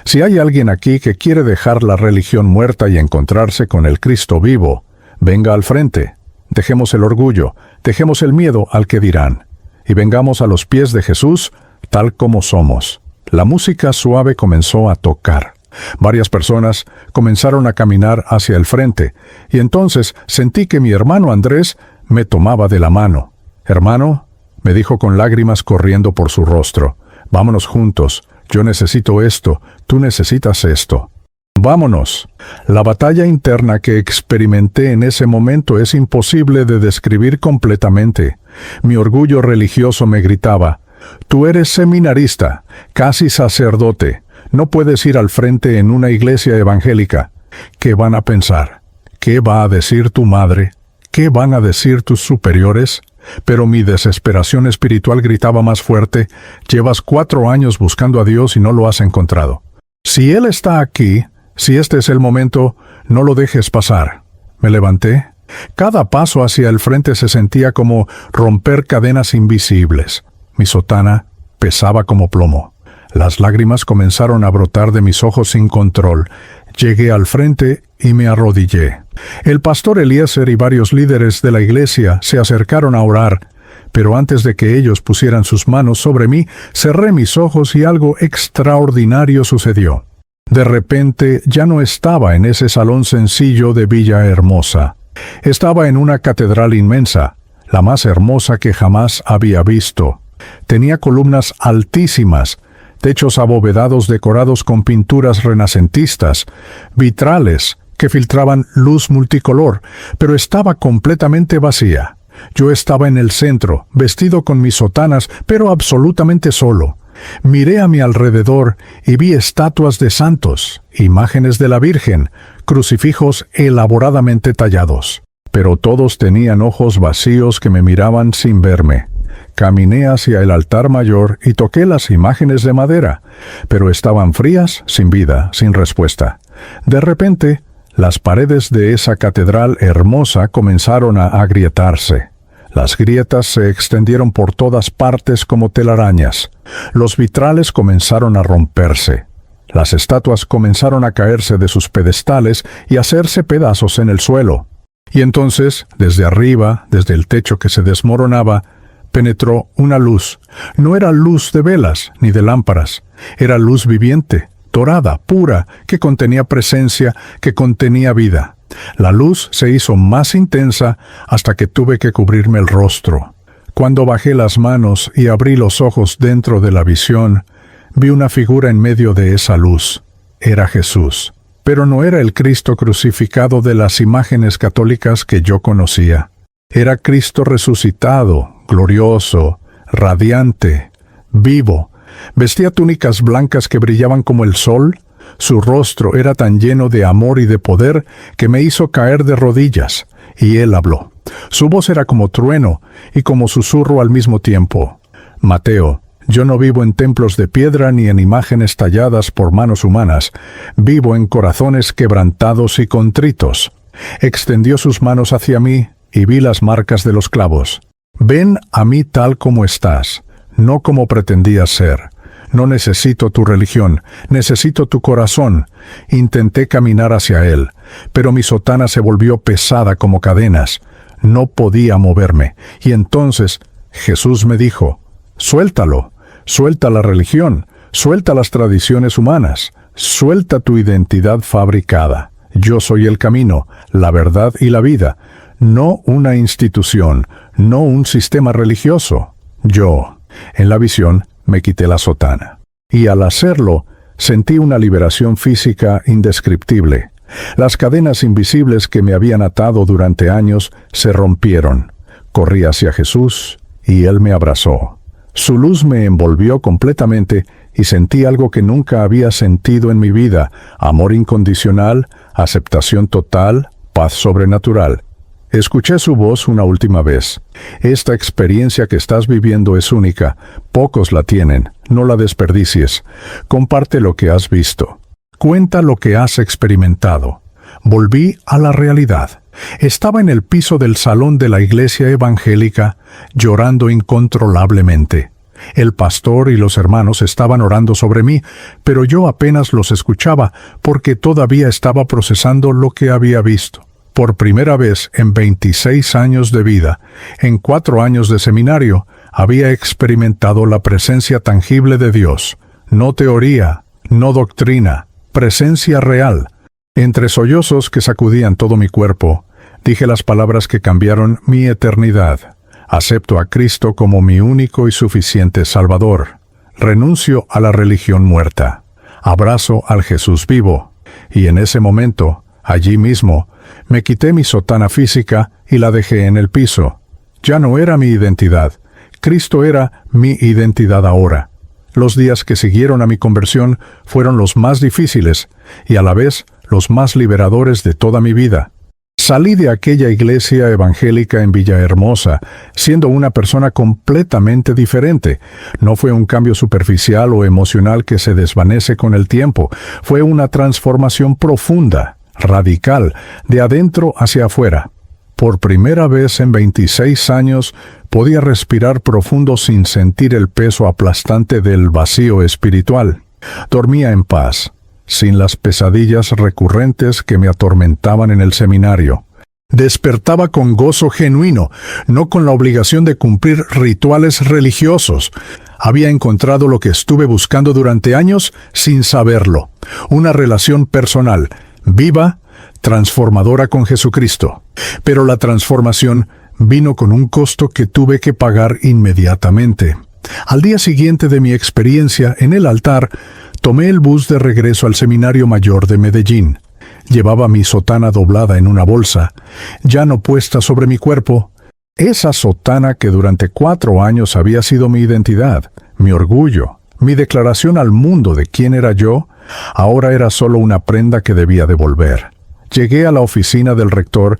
Si hay alguien aquí que quiere dejar la religión muerta y encontrarse con el Cristo vivo, venga al frente. Dejemos el orgullo, dejemos el miedo al que dirán, y vengamos a los pies de Jesús tal como somos. La música suave comenzó a tocar. Varias personas comenzaron a caminar hacia el frente, y entonces sentí que mi hermano Andrés me tomaba de la mano. «Hermano», me dijo con lágrimas corriendo por su rostro, «vámonos juntos. Yo necesito esto, tú necesitas esto. Vámonos». La batalla interna que experimenté en ese momento es imposible de describir completamente. Mi orgullo religioso me gritaba: «Tú eres seminarista, casi sacerdote. No puedes ir al frente en una iglesia evangélica. ¿Qué van a pensar? ¿Qué va a decir tu madre? ¿Qué van a decir tus superiores?». Pero mi desesperación espiritual gritaba más fuerte: «Llevas 4 años buscando a Dios y no lo has encontrado. Si Él está aquí, si este es el momento, no lo dejes pasar». Me levanté. Cada paso hacia el frente se sentía como romper cadenas invisibles. Mi sotana pesaba como plomo. Las lágrimas comenzaron a brotar de mis ojos sin control. Llegué al frente y me arrodillé. El pastor Eliezer y varios líderes de la iglesia se acercaron a orar, pero antes de que ellos pusieran sus manos sobre mí, cerré mis ojos y algo extraordinario sucedió. De repente ya no estaba en ese salón sencillo de Villahermosa. Estaba en una catedral inmensa, la más hermosa que jamás había visto. Tenía columnas altísimas, techos abovedados decorados con pinturas renacentistas, vitrales que filtraban luz multicolor, pero estaba completamente vacía. Yo estaba en el centro, vestido con mis sotanas, pero absolutamente solo. Miré a mi alrededor y vi estatuas de santos, imágenes de la Virgen, crucifijos elaboradamente tallados. Pero todos tenían ojos vacíos que me miraban sin verme. Caminé hacia el altar mayor y toqué las imágenes de madera, pero estaban frías, sin vida, sin respuesta. De repente, las paredes de esa catedral hermosa comenzaron a agrietarse. Las grietas se extendieron por todas partes como telarañas. Los vitrales comenzaron a romperse. Las estatuas comenzaron a caerse de sus pedestales y a hacerse pedazos en el suelo. Y entonces, desde arriba, desde el techo que se desmoronaba, penetró una luz. No era luz de velas ni de lámparas. Era luz viviente, dorada, pura, que contenía presencia, que contenía vida. La luz se hizo más intensa hasta que tuve que cubrirme el rostro. Cuando bajé las manos y abrí los ojos dentro de la visión, vi una figura en medio de esa luz. Era Jesús, pero no era el Cristo crucificado de las imágenes católicas que yo conocía. Era Cristo resucitado, glorioso, radiante, vivo. Vestía túnicas blancas que brillaban como el sol. Su rostro era tan lleno de amor y de poder que me hizo caer de rodillas, Y él habló. Su voz era como trueno y como susurro al mismo tiempo. Mateo, yo no vivo en templos de piedra ni en imágenes talladas por manos humanas. Vivo en corazones quebrantados y contritos. Extendió sus manos hacia mí y vi las marcas de los clavos. Ven a mí tal como estás, no como pretendías ser. No necesito tu religión, necesito tu corazón. Intenté caminar hacia él, pero mi sotana se volvió pesada como cadenas. No podía moverme. Y entonces Jesús me dijo, suéltalo, suelta la religión, suelta las tradiciones humanas, suelta tu identidad fabricada. Yo soy el camino, la verdad y la vida, no una institución, no un sistema religioso. Yo, en la visión, me quité la sotana. Y al hacerlo, sentí una liberación física indescriptible. Las cadenas invisibles que me habían atado durante años se rompieron. Corrí hacia Jesús y Él me abrazó. Su luz me envolvió completamente y sentí algo que nunca había sentido en mi vida: amor incondicional, aceptación total, paz sobrenatural. Escuché su voz una última vez. Esta experiencia que estás viviendo es única. Pocos la tienen. No la desperdicies. Comparte lo que has visto. Cuenta lo que has experimentado. Volví a la realidad. Estaba en el piso del salón de la iglesia evangélica, llorando incontrolablemente. El pastor y los hermanos estaban orando sobre mí, pero yo apenas los escuchaba porque todavía estaba procesando lo que había visto. Por primera vez en 26 años de vida, en 4 años de seminario, había experimentado la presencia tangible de Dios. No teoría, no doctrina, presencia real. Entre sollozos que sacudían todo mi cuerpo, dije las palabras que cambiaron mi eternidad. Acepto a Cristo como mi único y suficiente Salvador. Renuncio a la religión muerta. Abrazo al Jesús vivo. Y en ese momento, allí mismo, me quité mi sotana física y la dejé en el piso. Ya no era mi identidad. Cristo era mi identidad ahora. Los días que siguieron a mi conversión fueron los más difíciles y a la vez los más liberadores de toda mi vida. Salí de aquella iglesia evangélica en Villahermosa, siendo una persona completamente diferente. No fue un cambio superficial o emocional que se desvanece con el tiempo. Fue una transformación profunda, radical, de adentro hacia afuera. Por primera vez en 26 años podía respirar profundo sin sentir el peso aplastante del vacío espiritual. Dormía en paz, sin las pesadillas recurrentes que me atormentaban en el seminario. Despertaba con gozo genuino, no con la obligación de cumplir rituales religiosos. Había encontrado lo que estuve buscando durante años sin saberlo: una relación personal, viva, transformadora con Jesucristo. Pero la transformación vino con un costo que tuve que pagar inmediatamente. Al día siguiente de mi experiencia en el altar, tomé el bus de regreso al Seminario Mayor de Medellín. Llevaba mi sotana doblada en una bolsa, ya no puesta sobre mi cuerpo. Esa sotana que durante 4 años había sido mi identidad, mi orgullo, mi declaración al mundo de quién era yo, ahora era solo una prenda que debía devolver. Llegué a la oficina del rector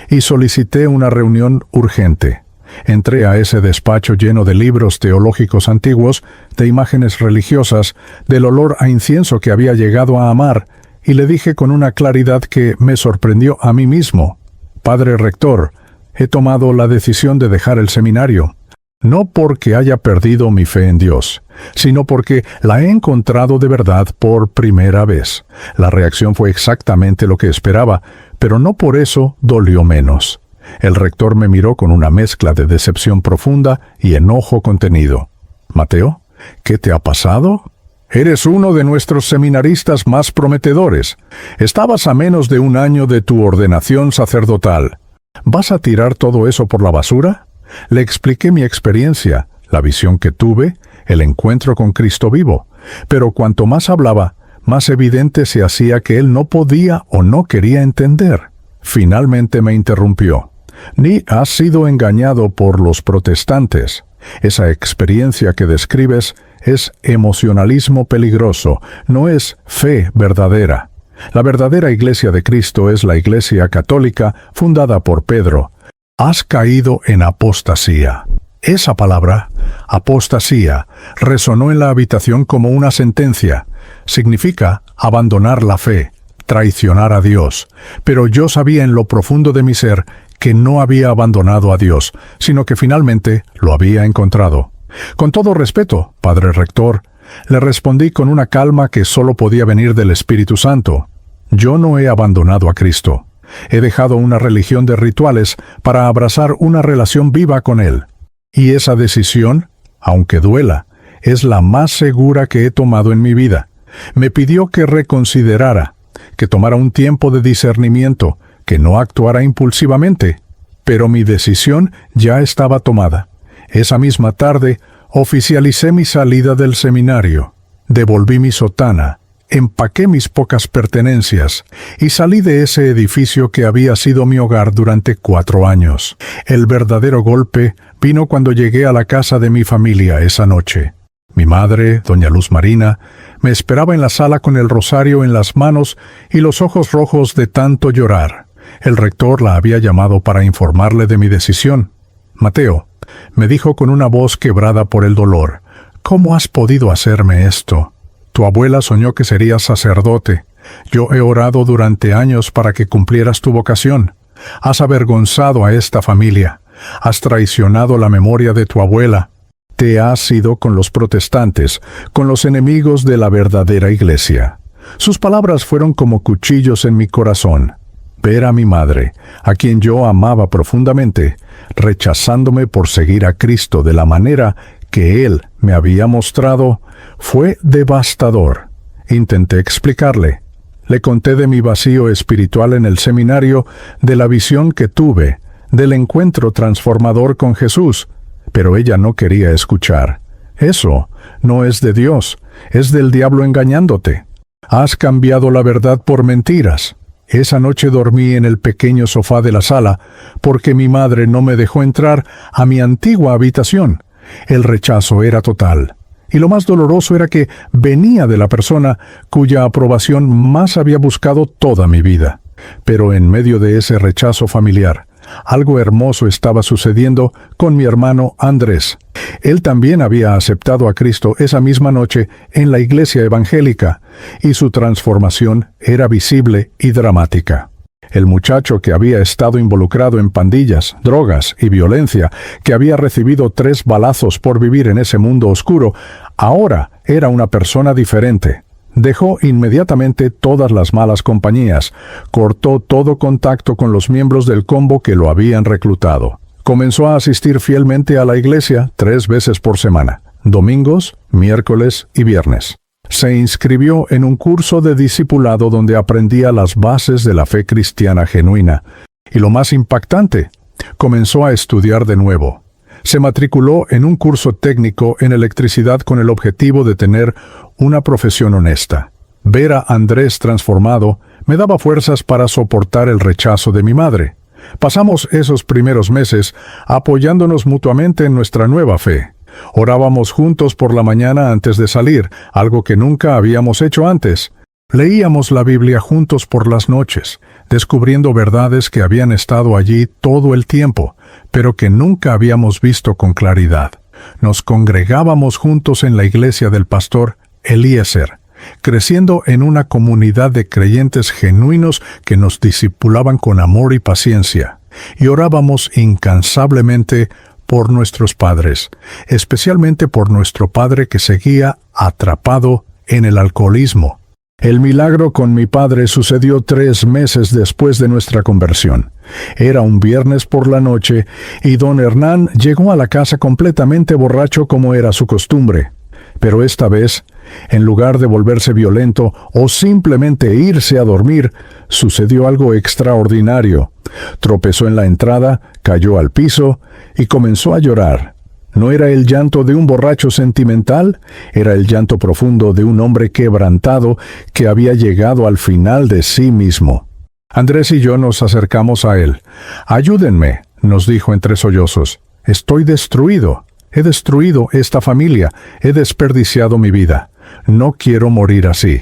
y solicité una reunión urgente. Entré a ese despacho lleno de libros teológicos antiguos, de imágenes religiosas, del olor a incienso que había llegado a amar, y le dije con una claridad que me sorprendió a mí mismo: Padre Rector, he tomado la decisión de dejar el seminario. No porque haya perdido mi fe en Dios, sino porque la he encontrado de verdad por primera vez. La reacción fue exactamente lo que esperaba, pero no por eso dolió menos. El rector me miró con una mezcla de decepción profunda y enojo contenido. «Mateo, ¿qué te ha pasado? Eres uno de nuestros seminaristas más prometedores. Estabas a menos de 1 año de tu ordenación sacerdotal. ¿Vas a tirar todo eso por la basura?» Le expliqué mi experiencia, la visión que tuve, el encuentro con Cristo vivo. Pero cuanto más hablaba, más evidente se hacía que él no podía o no quería entender. Finalmente me interrumpió. «Ni has sido engañado por los protestantes. Esa experiencia que describes es emocionalismo peligroso, no es fe verdadera. La verdadera iglesia de Cristo es la iglesia católica fundada por Pedro. Has caído en apostasía. Esa palabra, apostasía, resonó en la habitación como una sentencia. Significa abandonar la fe, traicionar a Dios. Pero yo sabía en lo profundo de mi ser que no había abandonado a Dios, sino que finalmente lo había encontrado. Con todo respeto, Padre Rector, le respondí con una calma que solo podía venir del Espíritu Santo. Yo no he abandonado a Cristo. He dejado una religión de rituales para abrazar una relación viva con Él. Y esa decisión, aunque duela, es la más segura que he tomado en mi vida. Me pidió que reconsiderara, que tomara un tiempo de discernimiento, que no actuara impulsivamente. Pero mi decisión ya estaba tomada. Esa misma tarde, oficialicé mi salida del seminario. Devolví mi sotana, empaqué mis pocas pertenencias y salí de ese edificio que había sido mi hogar durante 4 años. El verdadero golpe vino cuando llegué a la casa de mi familia esa noche. Mi madre, doña Luz Marina, me esperaba en la sala con el rosario en las manos y los ojos rojos de tanto llorar. El rector la había llamado para informarle de mi decisión. «Mateo», me dijo con una voz quebrada por el dolor, «¿cómo has podido hacerme esto? Tu abuela soñó que serías sacerdote. Yo he orado durante años para que cumplieras tu vocación. Has avergonzado a esta familia. Has traicionado la memoria de tu abuela. Te has ido con los protestantes, con los enemigos de la verdadera iglesia». Sus palabras fueron como cuchillos en mi corazón. Ver a mi madre, a quien yo amaba profundamente, rechazándome por seguir a Cristo de la manera que Él me había mostrado, fue devastador. Intenté explicarle. Le conté de mi vacío espiritual en el seminario, de la visión que tuve, del encuentro transformador con Jesús, pero ella no quería escuchar. Eso no es de Dios, es del diablo engañándote. Has cambiado la verdad por mentiras. Esa noche dormí en el pequeño sofá de la sala, porque mi madre no me dejó entrar a mi antigua habitación. El rechazo era total. Y lo más doloroso era que venía de la persona cuya aprobación más había buscado toda mi vida. Pero en medio de ese rechazo familiar, algo hermoso estaba sucediendo con mi hermano Andrés. Él también había aceptado a Cristo esa misma noche en la iglesia evangélica, y su transformación era visible y dramática. El muchacho que había estado involucrado en pandillas, drogas y violencia, que había recibido 3 balazos por vivir en ese mundo oscuro, ahora era una persona diferente. Dejó inmediatamente todas las malas compañías, cortó todo contacto con los miembros del combo que lo habían reclutado. Comenzó a asistir fielmente a la iglesia 3 veces por semana, domingos, miércoles y viernes. Se inscribió en un curso de discipulado donde aprendía las bases de la fe cristiana genuina. Y lo más impactante, comenzó a estudiar de nuevo. Se matriculó en un curso técnico en electricidad con el objetivo de tener una profesión honesta. Ver a Andrés transformado me daba fuerzas para soportar el rechazo de mi madre. Pasamos esos primeros meses apoyándonos mutuamente en nuestra nueva fe. Orábamos juntos por la mañana antes de salir, algo que nunca habíamos hecho antes. Leíamos la Biblia juntos por las noches, descubriendo verdades que habían estado allí todo el tiempo, pero que nunca habíamos visto con claridad. Nos congregábamos juntos en la iglesia del pastor Eliezer, creciendo en una comunidad de creyentes genuinos que nos discipulaban con amor y paciencia, y orábamos incansablemente por nuestros padres, especialmente por nuestro padre que seguía atrapado en el alcoholismo. El milagro con mi padre sucedió 3 meses después de nuestra conversión. Era un viernes por la noche y don Hernán llegó a la casa completamente borracho como era su costumbre. Pero esta vez, en lugar de volverse violento o simplemente irse a dormir, sucedió algo extraordinario. Tropezó en la entrada, cayó al piso y comenzó a llorar. No era el llanto de un borracho sentimental, era el llanto profundo de un hombre quebrantado que había llegado al final de sí mismo. Andrés y yo nos acercamos a él. «Ayúdenme», nos dijo entre sollozos. «Estoy destruido. He destruido esta familia. He desperdiciado mi vida. No quiero morir así».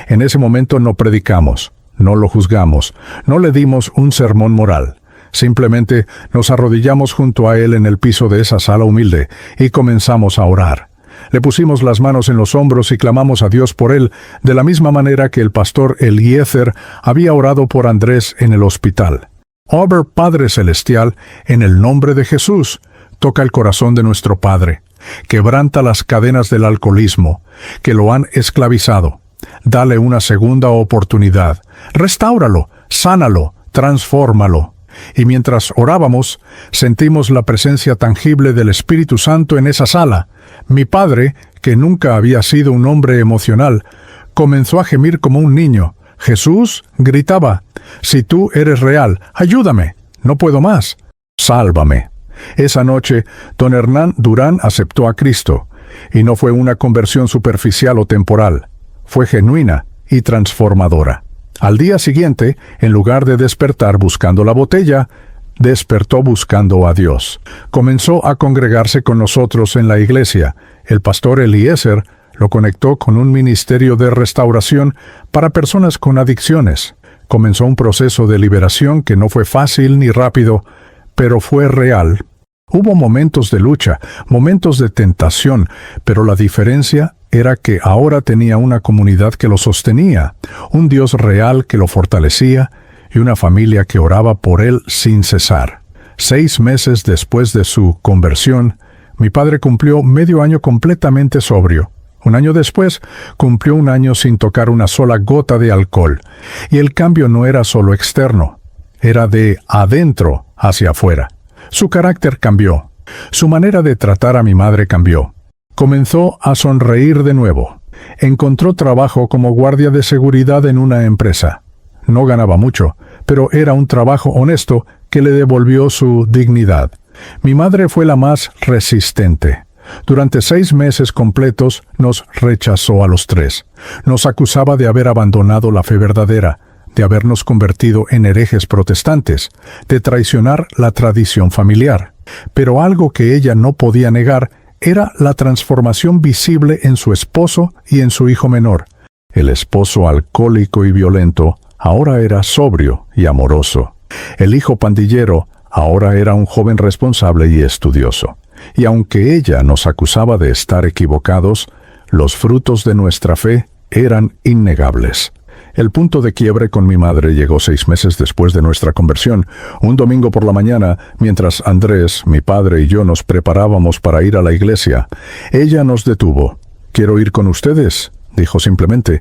En ese momento no predicamos, no lo juzgamos, no le dimos un sermón moral. Simplemente nos arrodillamos junto a él en el piso de esa sala humilde y comenzamos a orar. Le pusimos las manos en los hombros y clamamos a Dios por él, de la misma manera que el pastor Eliezer había orado por Andrés en el hospital. Oh, Padre Celestial, en el nombre de Jesús, toca el corazón de nuestro Padre. Quebranta las cadenas del alcoholismo, que lo han esclavizado. Dale una segunda oportunidad. Restáuralo, sánalo, transfórmalo. Y mientras orábamos, sentimos la presencia tangible del Espíritu Santo en esa sala. Mi padre, que nunca había sido un hombre emocional, comenzó a gemir como un niño. Jesús, gritaba, si tú eres real, ayúdame, no puedo más, sálvame. Esa noche, don Hernán Durán aceptó a Cristo, y no fue una conversión superficial o temporal, fue genuina y transformadora. Al día siguiente, en lugar de despertar buscando la botella, despertó buscando a Dios. Comenzó a congregarse con nosotros en la iglesia. El pastor Eliezer lo conectó con un ministerio de restauración para personas con adicciones. Comenzó un proceso de liberación que no fue fácil ni rápido, pero fue real. Hubo momentos de lucha, momentos de tentación, pero la diferencia era que ahora tenía una comunidad que lo sostenía, un Dios real que lo fortalecía y una familia que oraba por él sin cesar. 6 meses después de su conversión, mi padre cumplió medio año completamente sobrio. Un año después, cumplió 1 año sin tocar una sola gota de alcohol. Y el cambio no era solo externo, era de adentro hacia afuera. Su carácter cambió. Su manera de tratar a mi madre cambió. Comenzó a sonreír de nuevo. Encontró trabajo como guardia de seguridad en una empresa. No ganaba mucho, pero era un trabajo honesto que le devolvió su dignidad. Mi madre fue la más resistente. Durante 6 meses completos nos rechazó a los 3. Nos acusaba de haber abandonado la fe verdadera, de habernos convertido en herejes protestantes, de traicionar la tradición familiar. Pero algo que ella no podía negar era la transformación visible en su esposo y en su hijo menor. El esposo alcohólico y violento ahora era sobrio y amoroso. El hijo pandillero ahora era un joven responsable y estudioso. Y aunque ella nos acusaba de estar equivocados, los frutos de nuestra fe eran innegables. El punto de quiebre con mi madre llegó 6 meses después de nuestra conversión. Un domingo por la mañana, mientras Andrés, mi padre y yo nos preparábamos para ir a la iglesia, ella nos detuvo. «¿Quiero ir con ustedes?», dijo simplemente.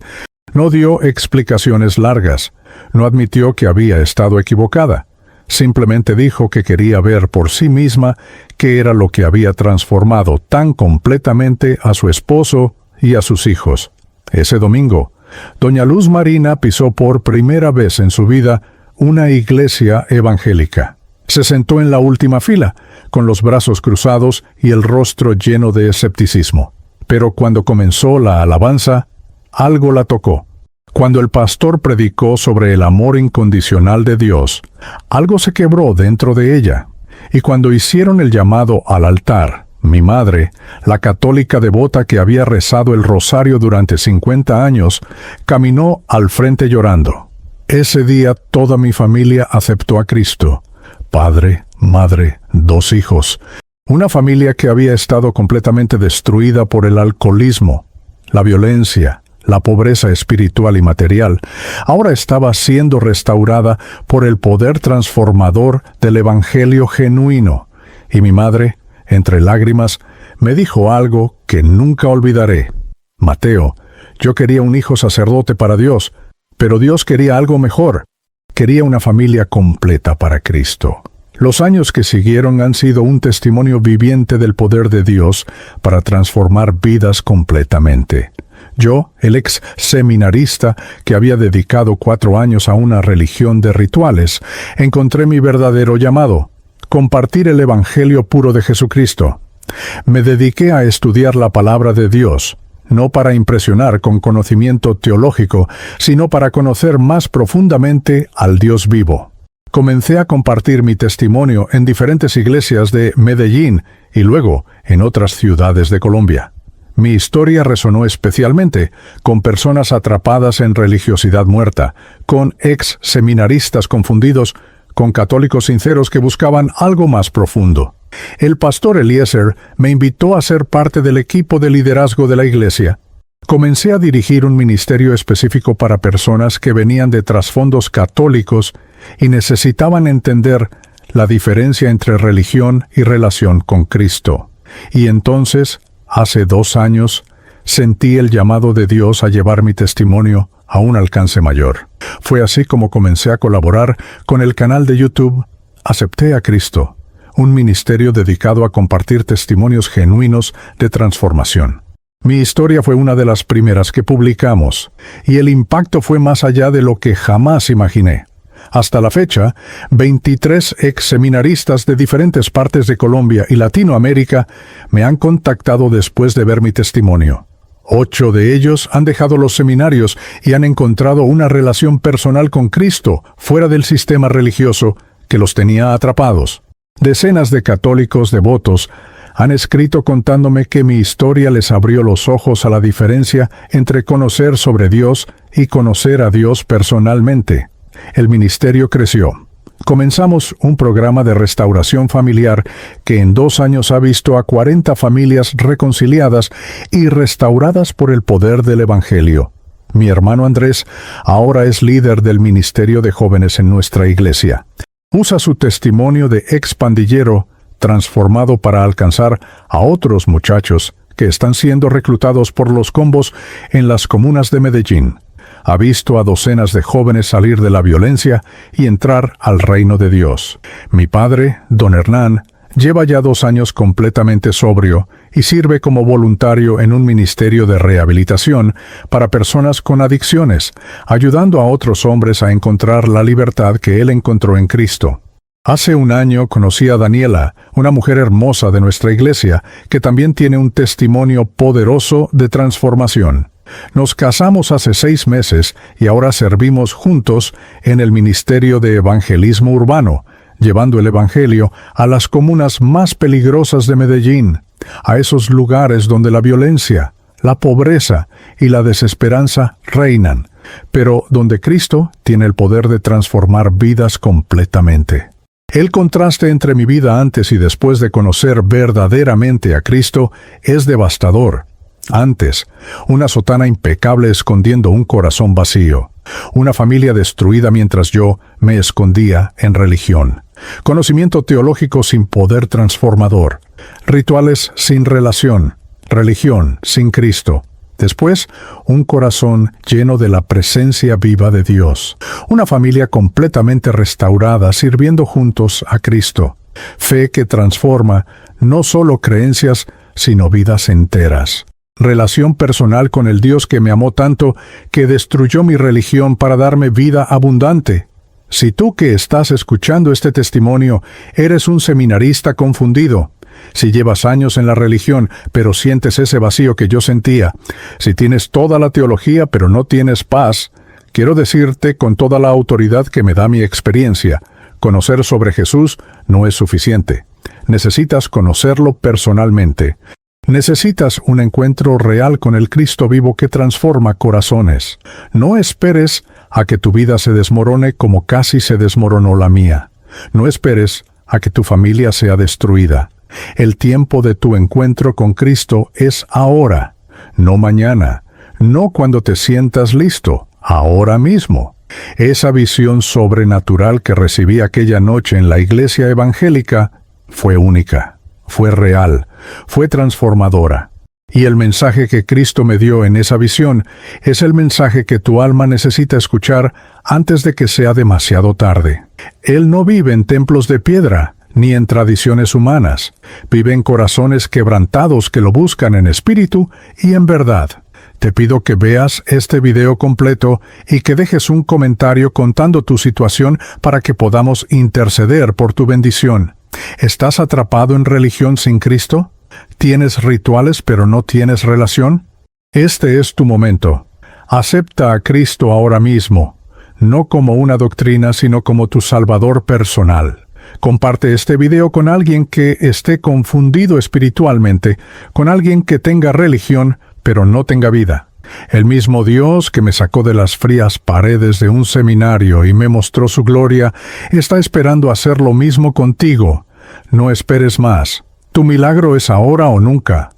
No dio explicaciones largas. No admitió que había estado equivocada. Simplemente dijo que quería ver por sí misma qué era lo que había transformado tan completamente a su esposo y a sus hijos. Ese domingo, doña Luz Marina pisó por primera vez en su vida una iglesia evangélica. Se sentó en la última fila, con los brazos cruzados y el rostro lleno de escepticismo. Pero cuando comenzó la alabanza, algo la tocó. Cuando el pastor predicó sobre el amor incondicional de Dios, algo se quebró dentro de ella. Y cuando hicieron el llamado al altar, mi madre, la católica devota que había rezado el rosario durante 50 años, caminó al frente llorando. Ese día toda mi familia aceptó a Cristo. Padre, madre, 2 hijos. Una familia que había estado completamente destruida por el alcoholismo, la violencia, la pobreza espiritual y material, ahora estaba siendo restaurada por el poder transformador del Evangelio genuino. Y mi madre, entre lágrimas, me dijo algo que nunca olvidaré. Mateo, yo quería un hijo sacerdote para Dios, pero Dios quería algo mejor. Quería una familia completa para Cristo. Los años que siguieron han sido un testimonio viviente del poder de Dios para transformar vidas completamente. Yo, el ex seminarista que había dedicado 4 años a una religión de rituales, encontré mi verdadero llamado: compartir el Evangelio puro de Jesucristo. Me dediqué a estudiar la palabra de Dios, no para impresionar con conocimiento teológico, sino para conocer más profundamente al Dios vivo. Comencé a compartir mi testimonio en diferentes iglesias de Medellín y luego en otras ciudades de Colombia. Mi historia resonó especialmente con personas atrapadas en religiosidad muerta, con ex seminaristas confundidos, con católicos sinceros que buscaban algo más profundo. El pastor Eliezer me invitó a ser parte del equipo de liderazgo de la iglesia. Comencé a dirigir un ministerio específico para personas que venían de trasfondos católicos y necesitaban entender la diferencia entre religión y relación con Cristo. Y entonces, hace 2 años, sentí el llamado de Dios a llevar mi testimonio a un alcance mayor. Fue así como comencé a colaborar con el canal de YouTube Acepté a Cristo, un ministerio dedicado a compartir testimonios genuinos de transformación. Mi historia fue una de las primeras que publicamos, y el impacto fue más allá de lo que jamás imaginé. Hasta la fecha, 23 ex seminaristas de diferentes partes de Colombia y Latinoamérica me han contactado después de ver mi testimonio. 8 de ellos han dejado los seminarios y han encontrado una relación personal con Cristo fuera del sistema religioso que los tenía atrapados. Decenas de católicos devotos han escrito contándome que mi historia les abrió los ojos a la diferencia entre conocer sobre Dios y conocer a Dios personalmente. El ministerio creció. Comenzamos un programa de restauración familiar que en 2 años ha visto a 40 familias reconciliadas y restauradas por el poder del Evangelio. Mi hermano Andrés ahora es líder del ministerio de jóvenes en nuestra iglesia. Usa su testimonio de ex pandillero transformado para alcanzar a otros muchachos que están siendo reclutados por los combos en las comunas de Medellín. Ha visto a docenas de jóvenes salir de la violencia y entrar al reino de Dios. Mi padre, don Hernán, lleva ya 2 años completamente sobrio y sirve como voluntario en un ministerio de rehabilitación para personas con adicciones, ayudando a otros hombres a encontrar la libertad que él encontró en Cristo. Hace 1 año conocí a Daniela, una mujer hermosa de nuestra iglesia, que también tiene un testimonio poderoso de transformación. Nos casamos hace 6 meses y ahora servimos juntos en el Ministerio de Evangelismo Urbano, llevando el Evangelio a las comunas más peligrosas de Medellín, a esos lugares donde la violencia, la pobreza y la desesperanza reinan, pero donde Cristo tiene el poder de transformar vidas completamente. El contraste entre mi vida antes y después de conocer verdaderamente a Cristo es devastador. Antes, una sotana impecable escondiendo un corazón vacío. Una familia destruida mientras yo me escondía en religión. Conocimiento teológico sin poder transformador. Rituales sin relación. Religión sin Cristo. Después, un corazón lleno de la presencia viva de Dios. Una familia completamente restaurada sirviendo juntos a Cristo. Fe que transforma no solo creencias, sino vidas enteras. Relación personal con el Dios que me amó tanto que destruyó mi religión para darme vida abundante. Si tú que estás escuchando este testimonio eres un seminarista confundido, si llevas años en la religión pero sientes ese vacío que yo sentía, si tienes toda la teología pero no tienes paz, quiero decirte con toda la autoridad que me da mi experiencia, conocer sobre Jesús no es suficiente. Necesitas conocerlo personalmente. Necesitas un encuentro real con el Cristo vivo que transforma corazones. No esperes a que tu vida se desmorone como casi se desmoronó la mía. No esperes a que tu familia sea destruida. El tiempo de tu encuentro con Cristo es ahora, no mañana, no cuando te sientas listo, ahora mismo. Esa visión sobrenatural que recibí aquella noche en la iglesia evangélica fue única. Fue real, fue transformadora. Y el mensaje que Cristo me dio en esa visión es el mensaje que tu alma necesita escuchar antes de que sea demasiado tarde. Él no vive en templos de piedra, ni en tradiciones humanas. Vive en corazones quebrantados que lo buscan en espíritu y en verdad. Te pido que veas este video completo y que dejes un comentario contando tu situación para que podamos interceder por tu bendición. ¿Estás atrapado en religión sin Cristo? ¿Tienes rituales pero no tienes relación? Este es tu momento. Acepta a Cristo ahora mismo, no como una doctrina, sino como tu Salvador personal. Comparte este video con alguien que esté confundido espiritualmente, con alguien que tenga religión, pero no tenga vida. El mismo Dios que me sacó de las frías paredes de un seminario y me mostró su gloria, está esperando hacer lo mismo contigo. No esperes más. Tu milagro es ahora o nunca.